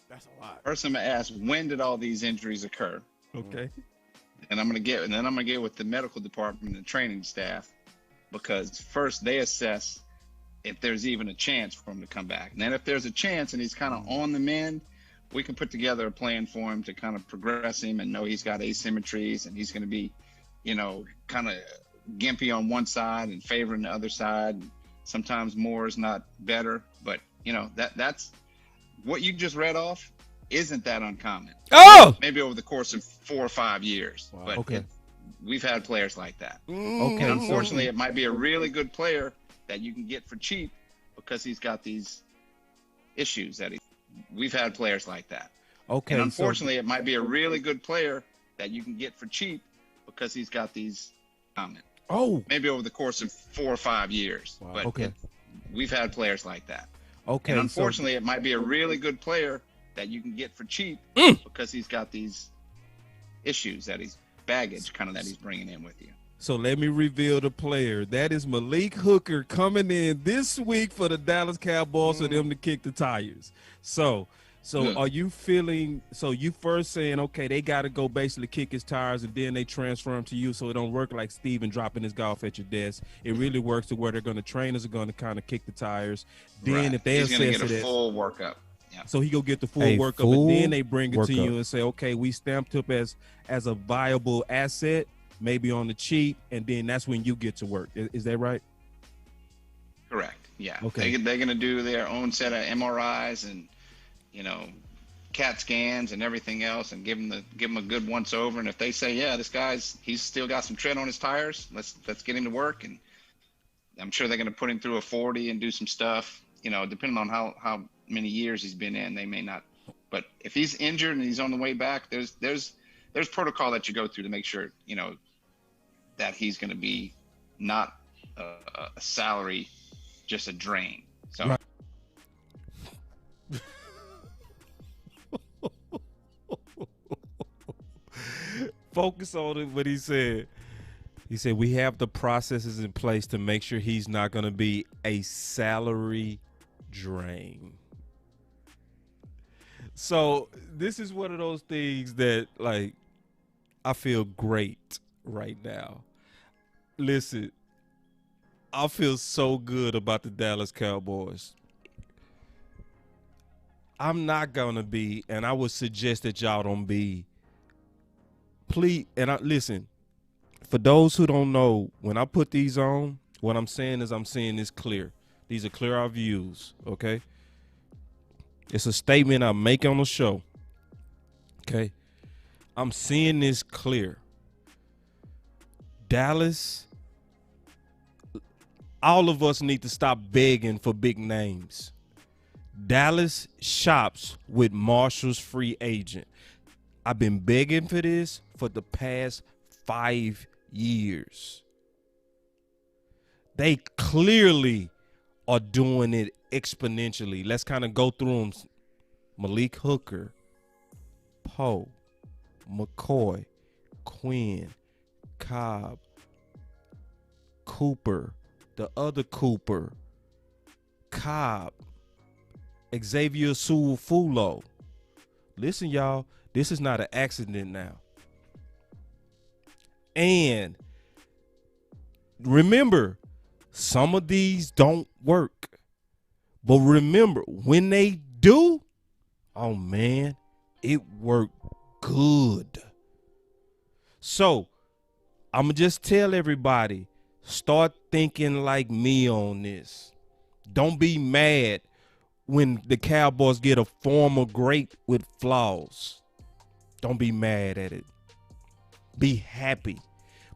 That's a lot. First, I'm gonna ask, when did all these injuries occur? Okay. And I'm gonna get with the medical department and training staff, because first they assess if there's even a chance for him to come back. And then if there's a chance and he's kind of on the mend, we can put together a plan for him to kind of progress him and know he's got asymmetries and he's going to be, kind of gimpy on one side and favoring the other side. Sometimes more is not better, but that's what you just read off isn't that uncommon. Oh, Maybe over the course of 4 or 5 years, wow. but Okay. We've had players like that. Okay. And unfortunately, it might be a really good player that you can get for cheap because he's got these issues we've had players like that. Okay. And unfortunately, it might be a really good player that you can get for cheap because he's got these maybe over the course of 4 or 5 years. Wow. But Okay. we've had players like that. Okay. And unfortunately, it might be a really good player that you can get for cheap because he's got these issues that baggage that he's bringing in with you. So let me reveal the player. That is Malik Hooker coming in this week for the Dallas Cowboys for them to kick the tires. So are you feeling, so you first saying, okay, they got to go basically kick his tires and then they transfer him to you so it don't work like Steven dropping his golf at your desk. It really works to where trainers are going to kind of kick the tires. Then if they he's going to assess get it a full workup. Yeah. So he go get the full workup and then they bring it to you and say, okay, we stamped up as a viable asset, maybe on the cheap, and then that's when you get to work. Is that right? Correct. Yeah. Okay. They're going to do their own set of MRIs and, CAT scans and everything else, and give him a good once over. And if they say, yeah, he's still got some tread on his tires, let's get him to work. And I'm sure they're going to put him through a 40 and do some stuff. Depending on how many years he's been in, they may not. But if he's injured and he's on the way back, there's protocol that you go through to make sure that he's going to be not a salary, just a drain. So. Right. Focus on what he said. He said we have the processes in place to make sure he's not going to be a salary drain. So this is one of those things that I feel great right now Listen, I feel so good about the Dallas Cowboys. I'm not gonna be, and I would suggest that y'all don't be. Please, listen. For those who don't know, when I put these on, what I'm saying is I'm seeing this clear. These are clear our views. Okay, it's a statement I make on the show. Okay, I'm seeing this clear. Dallas. All of us need to stop begging for big names. Dallas shops with Marshall's free agent. I've been begging for this for the past 5 years. They clearly are doing it exponentially. Let's kind of go through them. Malik Hooker, Poe, McCoy, Quinn, Cobb, Cooper, the other Cooper, Cobb, Xavier Sewell-Fulo. Listen, y'all, this is not an accident now. And remember, some of these don't work. But remember, when they do, oh man, it worked good. So I'm going to just tell everybody, start thinking like me on this. Don't be mad when the Cowboys get a former great with flaws. Don't be mad at it. Be happy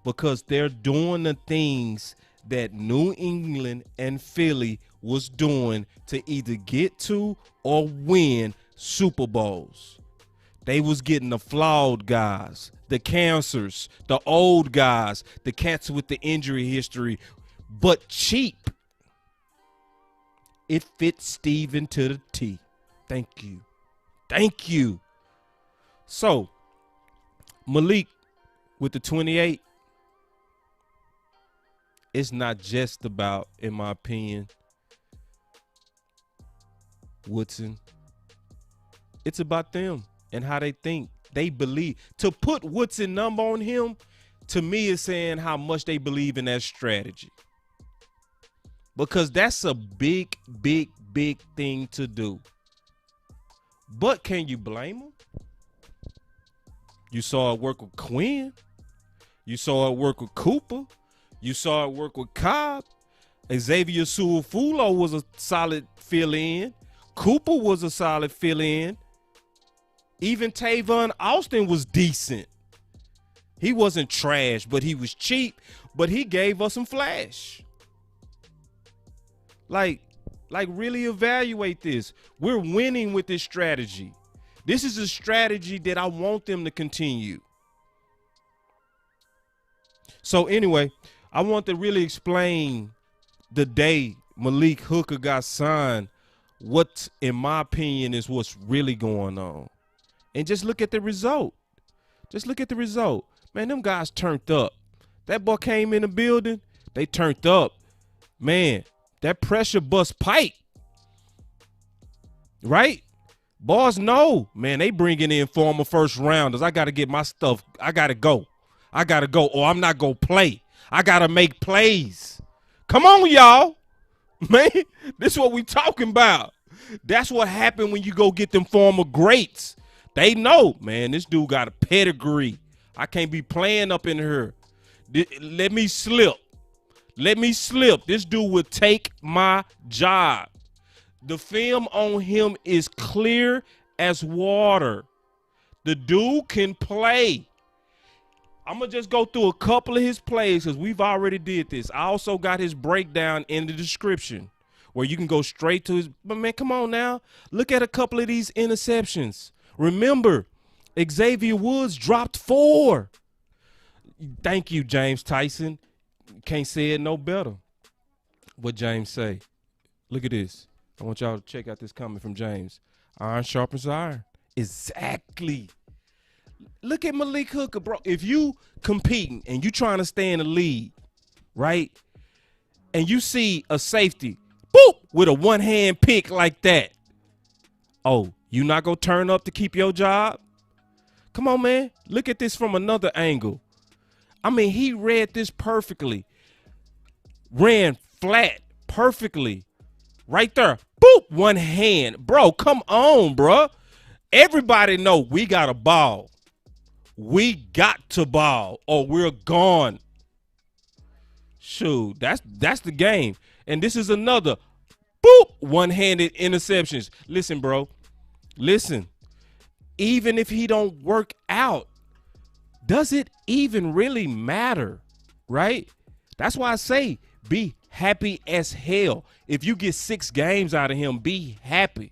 because they're doing the things that New England and Philly was doing to either get to or win Super Bowls. They was getting the flawed guys, the cancers, the old guys, the cats with the injury history, but cheap. It fits Steven to the T. Thank you. Thank you. So, Malik with the 28, it's not just about, in my opinion, Woodson. It's about them and how they think. They believe. To put Woodson number on him, to me, is saying how much they believe in that strategy. Because that's a big, big, big thing to do. But can you blame them? You saw it work with Quinn. You saw it work with Cooper. You saw it work with Cobb. Xavier Sewell-Fulo was a solid fill-in. Cooper was a solid fill-in. Even Tavon Austin was decent. He wasn't trash, but he was cheap. But he gave us some flash. Like really evaluate this. We're winning with this strategy. This is a strategy that I want them to continue. So anyway, I want to really explain the day Malik Hooker got signed, what, in my opinion, is what's really going on. And just look at the result. Just look at the result. Man, them guys turned up. That boy came in the building, they turned up. Man, that pressure bust pipe. Right? Boss know, man, they bringing in former first rounders. I got to get my stuff. I got to go. Or I'm not going to play. I got to make plays. Come on, y'all. Man, this is what we talking about. That's what happened when you go get them former greats. They know, man, this dude got a pedigree. I can't be playing up in here. Let me slip. This dude will take my job. The film on him is clear as water. The dude can play. I'm going to just go through a couple of his plays because we've already did this. I also got his breakdown in the description where you can go straight to his. But, man, come on now. Look at a couple of these interceptions. Remember, Xavier Woods dropped 4. Thank you, James Tyson. Can't say it no better. What James say? Look at this. I want y'all to check out this comment from James. Iron sharpens iron. Exactly. Look at Malik Hooker, bro. If you competing and you trying to stay in the lead, right, and you see a safety, boop, with a one-hand pick like that, oh, you not going to turn up to keep your job? Come on, man. Look at this from another angle. I mean, he read this perfectly. ran flat perfectly. Right there. Boop, one hand. Bro, come on, bro. Everybody know we got to ball. We got to ball or we're gone. Shoot, that's the game. And this is another boop, one-handed interceptions. Listen, bro. Listen. Even if he don't work out, does it even really matter? Right? That's why I say be happy as hell. If you get 6 games out of him, be happy.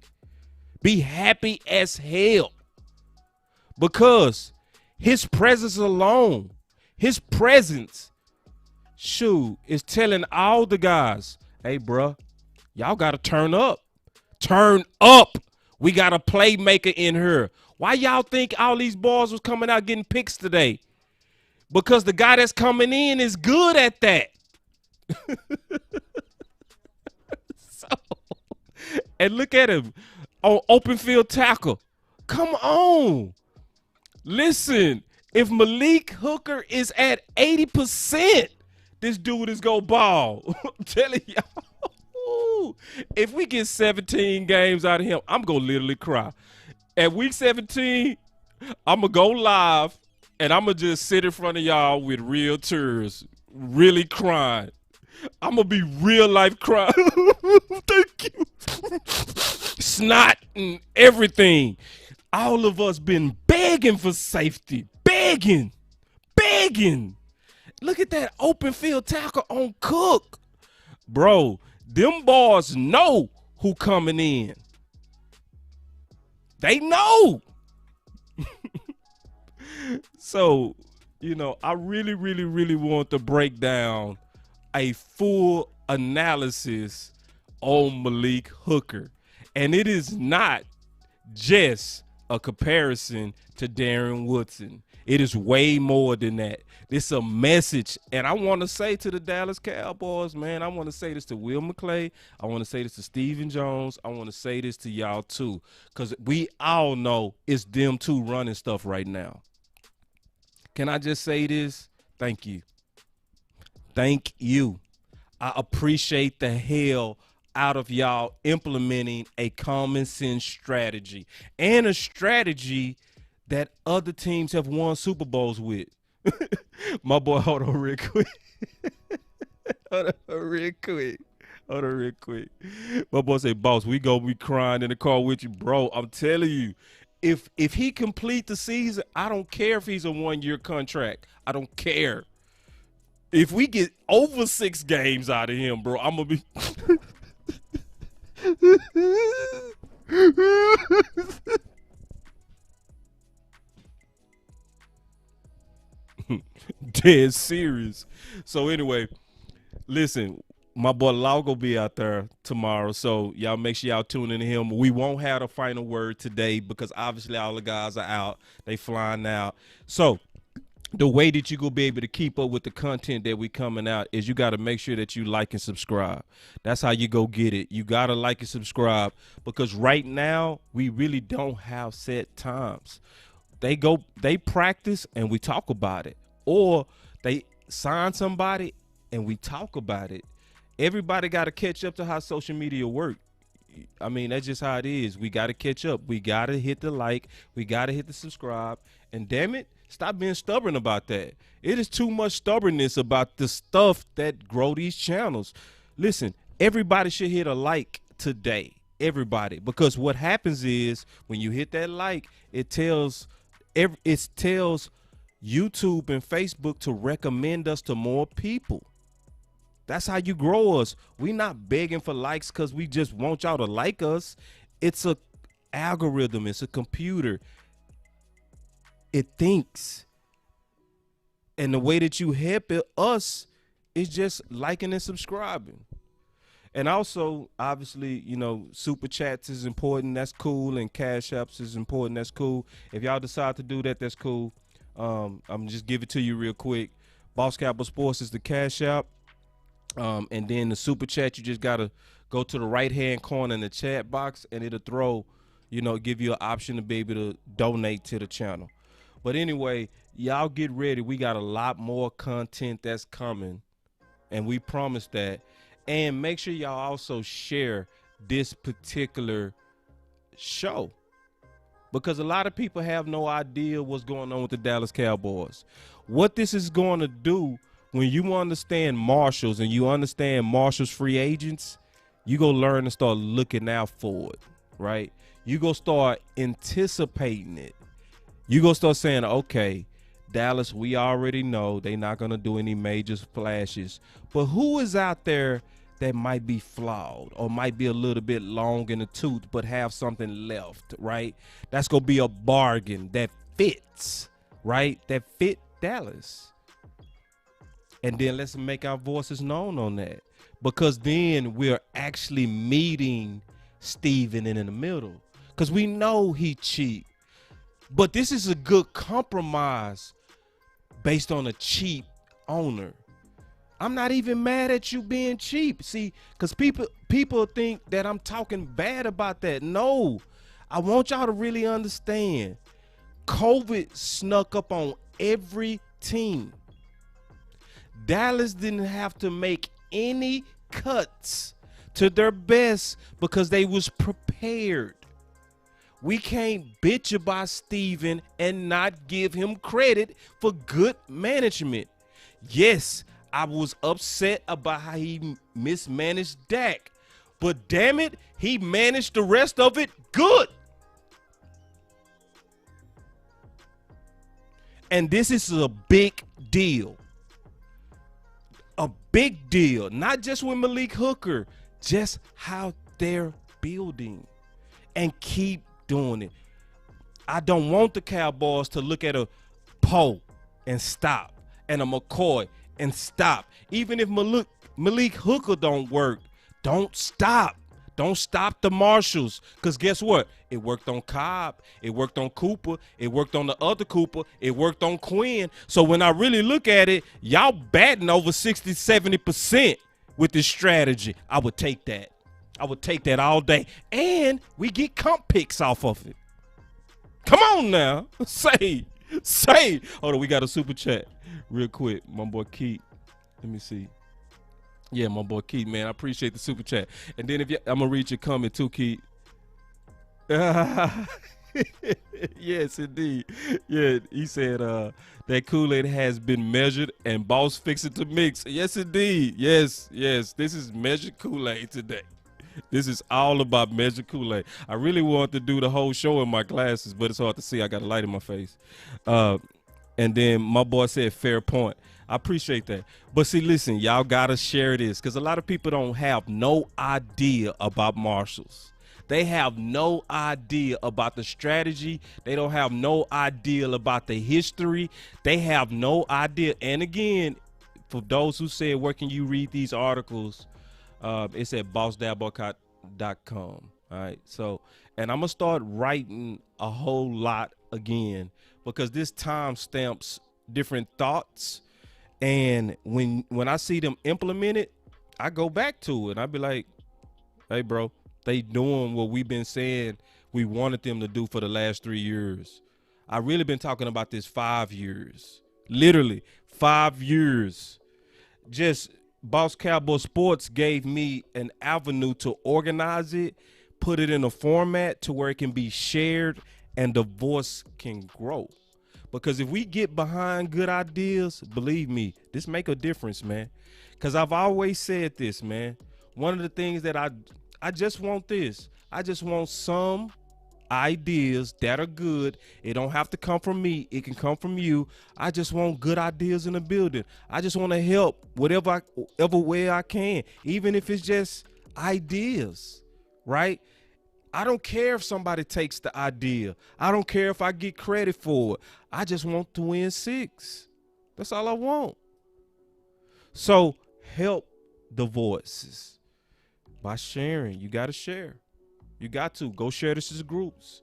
Be happy as hell. Because his presence alone, his presence, shoot, is telling all the guys, hey, bruh, y'all got to turn up. Turn up. We got a playmaker in here. Why y'all think all these balls was coming out getting picks today? Because the guy that's coming in is good at that. So, and look at him on open field tackle. Come on. Listen, if Malik Hooker is at 80%, this dude is going to ball. I'm telling y'all. If we get 17 games out of him, I'm going to literally cry. At week 17, I'm going to go live, and I'm going to just sit in front of y'all with real tears, really crying. I'm going to be real life crying. Thank you. Snot and everything. All of us been begging for safety. Begging. Look at that open field tackle on Cook. Bro, them boys know who coming in. They know. So, I really want to break down a full analysis on Malik Hooker. And it is not just a comparison to Darren Woodson. It is way more than that. It's a message. And I want to say to the Dallas Cowboys, man, I want to say this to Will McClay. I want to say this to Stephen Jones. I want to say this to y'all too. Because we all know it's them two running stuff right now. Can I just say this? Thank you. Thank you. I appreciate the hell out of y'all implementing a common sense strategy and a strategy that other teams have won Super Bowls with. My boy, hold on real quick. Hold on real quick. My boy say, boss, we gonna be crying in the car with you, bro. I'm telling you, if he complete the season, I don't care if he's a 1-year contract. I don't care. If we get over 6 games out of him, bro, I'm gonna be dead serious. So anyway, listen, my boy Lau gonna be out there tomorrow, so y'all make sure y'all tune in to him. We won't have a final word today because obviously all the guys are out. They flying out. So the way that you gonna be able to keep up with the content that we coming out is you got to make sure that you like and subscribe. That's how you go get it. You got to like and subscribe because right now we really don't have set times. They practice and we talk about it, or they sign somebody and we talk about it. Everybody got to catch up to how social media work. I mean, that's just how it is. We got to catch up. We got to hit the like. We got to hit the subscribe. And damn it, stop being stubborn about that. It is too much stubbornness about the stuff that grow these channels. Listen, everybody should hit a like today. Everybody. Because what happens is when you hit that like, it tells YouTube and Facebook to recommend us to more people. That's how you grow us. We not begging for likes because we just want y'all to like us. It's a algorithm. It's a computer. It thinks. And the way that you help us is just liking and subscribing. And also, obviously, super chats is important. That's cool. And cash apps is important. That's cool. If y'all decide to do that, that's cool. I'm just give it to you real quick. Boss Cowboy Sports is the cash app. And then the super chat, you just got to go to the right-hand corner in the chat box, and it'll throw, give you an option to be able to donate to the channel. But anyway, y'all get ready. We got a lot more content that's coming and we promise that. And make sure y'all also share this particular show, because a lot of people have no idea what's going on with the Dallas Cowboys. What this is going to do, when you understand Marshalls and you understand Marshalls free agents, you go learn to start looking out for it, right? You go start anticipating it. You go start saying, okay, Dallas, we already know they're not going to do any major splashes, but who is out there that might be flawed or might be a little bit long in the tooth but have something left, right? That's going to be a bargain that fits, right? That fit Dallas. And then let's make our voices known on that, because then we're actually meeting Steven in the middle, because we know he cheap. But this is a good compromise based on a cheap owner. I'm not even mad at you being cheap. See, because people think that I'm talking bad about that. No, I want y'all to really understand. COVID snuck up on every team. Dallas didn't have to make any cuts to their best because they was prepared. We can't bitch about Steven and not give him credit for good management. Yes, I was upset about how he mismanaged Dak, but damn it, he managed the rest of it good. And this is a big deal. A big deal, not just with Malik Hooker, just how they're building, and keep doing it. I don't want the Cowboys to look at a Poe and stop, and a McCoy and stop. Even if Malik Hooker don't work, don't stop. Don't stop the Marshalls, because guess what? It worked on Cobb. It worked on Cooper. It worked on the other Cooper. It worked on Quinn. So when I really look at it, y'all batting over 60, 70% with this strategy. I would take that. I would take that all day. And we get comp picks off of it. Come on now. Say. Hold on, we got a super chat real quick. My boy Keith. Let me see. Yeah, my boy Keith, man. I appreciate the super chat. And then I'm going to read your comment too, Keith. Yes, indeed. Yeah, he said that Kool-Aid has been measured and Boss fix it to mix. Yes, indeed. Yes. This is measured Kool-Aid today. This is all about measured Kool-Aid. I really want to do the whole show in my glasses, but it's hard to see. I got a light in my face. And then my boy said, fair point. I appreciate that. But see, listen, y'all got to share this, because a lot of people don't have no idea about Marshalls. They have no idea about the strategy. They don't have no idea about the history. They have no idea. And again, for those who said, where can you read these articles? It's at bosscowboy.com. All right. So, and I'm going to start writing a whole lot again, because this time stamps different thoughts. And when I see them implement it, I go back to it. I be like, hey, bro, they doing what we've been saying we wanted them to do for the last 3 years. I really been talking about this 5 years. Literally 5 years. Just Boss Cowboy Sports gave me an avenue to organize it, put it in a format to where it can be shared and the voice can grow. Because if we get behind good ideas, believe me, this make a difference, man. Because I've always said this, man. One of the things that I just want this. I just want some ideas that are good. It don't have to come from me. It can come from you. I just want good ideas in the building. I just want to help whatever way I can, even if it's just ideas, right? I don't care if somebody takes the idea. I don't care if I get credit for it. I just want to win 6. That's all I want. So help the voices by sharing. You got to share. You got to go share this as groups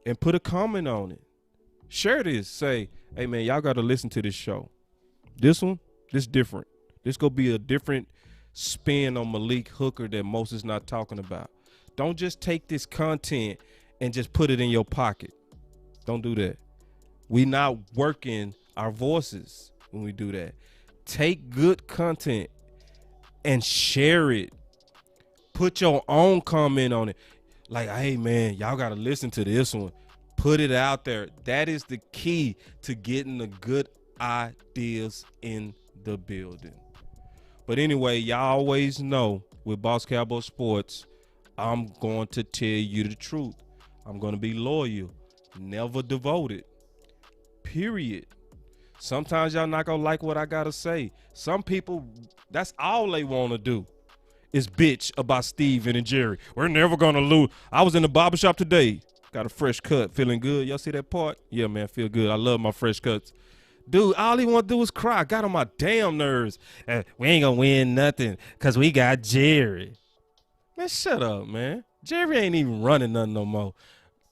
and put a comment on it. Share this. Say, hey, man, y'all got to listen to this show. This one, this different. This going to be a different spin on Malik Hooker that most is not talking about. Don't just take this content and just put it in your pocket. Don't do that. We not working our voices when we do that. take good content and share it. Put your own comment on it. Like, hey, man, y'all got to listen to this one. Put it out there. That is the key to getting the good ideas in the building. But anyway, y'all always know with Boss Cowboy Sports, I'm going to tell you the truth. I'm going to be loyal, never devoted, period. Sometimes y'all not going to like what I got to say. Some people, that's all they want to do is bitch about Steven and Jerry. We're never going to lose. I was in the barbershop today. Got a fresh cut. Feeling good. Y'all see that part? Yeah, man, feel good. I love my fresh cuts. Dude, all he want to do is cry. Got on my damn nerves. We ain't going to win nothing because we got Jerry. Man, shut up, man. Jerry ain't even running nothing no more.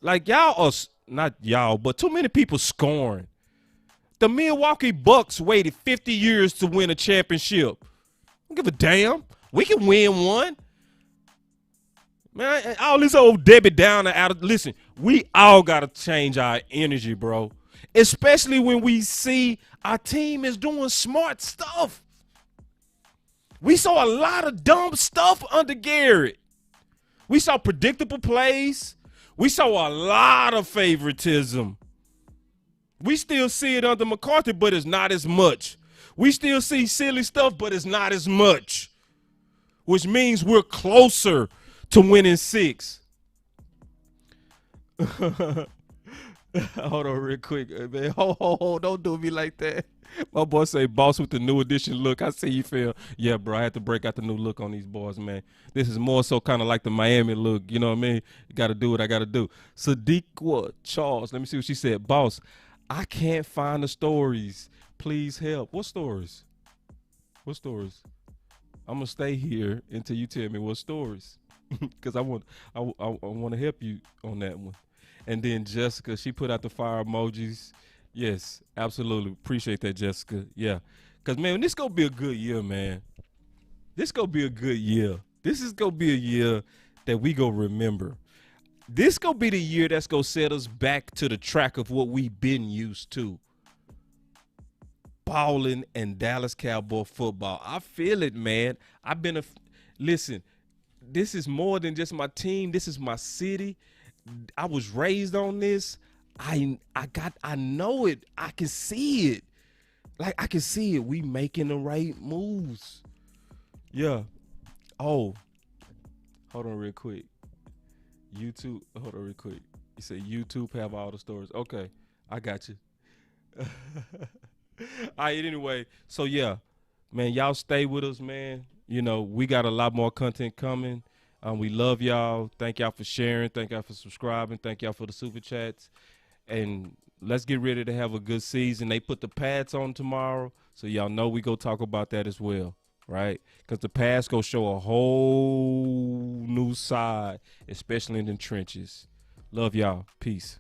Like, y'all are, not y'all, but too many people scoring. The Milwaukee Bucks waited 50 years to win a championship. Don't give a damn. We can win one. Man, all this old Debbie Downer out of, listen, we all got to change our energy, bro. Especially when we see our team is doing smart stuff. We saw a lot of dumb stuff under Garrett. We saw predictable plays. We saw a lot of favoritism. We still see it under McCarthy, but it's not as much. We still see silly stuff, but it's not as much. Which means we're closer to winning 6. Hold on real quick, man. Hold, don't do me like that. My boy say, boss with the new edition look. I see you feel. Yeah, bro, I had to break out the new look on these boys, man. This is more so kind of like the Miami look. You know what I mean? You got to do what I got to do. Sadiqa Charles, let me see what she said. Boss, I can't find the stories. Please help. What stories? What stories? I'm going to stay here until you tell me what stories. Because I want to help you on that one. And then Jessica, she put out the fire emojis. Yes, absolutely. Appreciate that, Jessica. Yeah. Because, man, this going to be a good year, man. This going to be a good year. This is going to be a year that we going to remember. This going to be the year that's going to set us back to the track of what we've been used to. Balling and Dallas Cowboy football. I feel it, man. Listen, this is more than just my team. This is my city. I was raised on this. I know it. I can see it. Like, I can see it. We making the right moves. Yeah. Oh. Hold on real quick. YouTube. Hold on real quick. You say YouTube have all the stories. Okay. I got you. All right, anyway. So, yeah. Man, y'all stay with us, man. You know, we got a lot more content coming. We love y'all. Thank y'all for sharing. Thank y'all for subscribing. Thank y'all for the super chats. And let's get ready to have a good season. They put the pads on tomorrow, so y'all know we go talk about that as well, right? Because the pads go show a whole new side, especially in the trenches. Love y'all. Peace.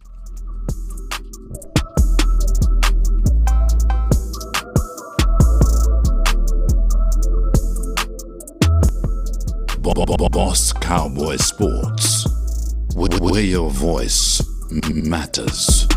Boss Cowboy Sports, where your voice matters.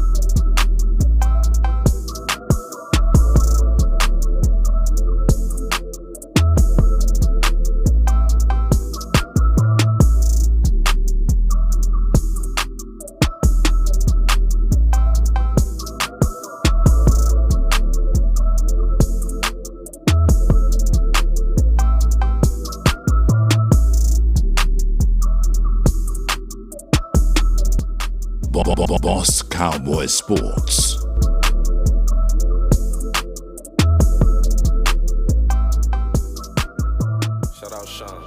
Boss Cowboy Sports. Shout out Sean.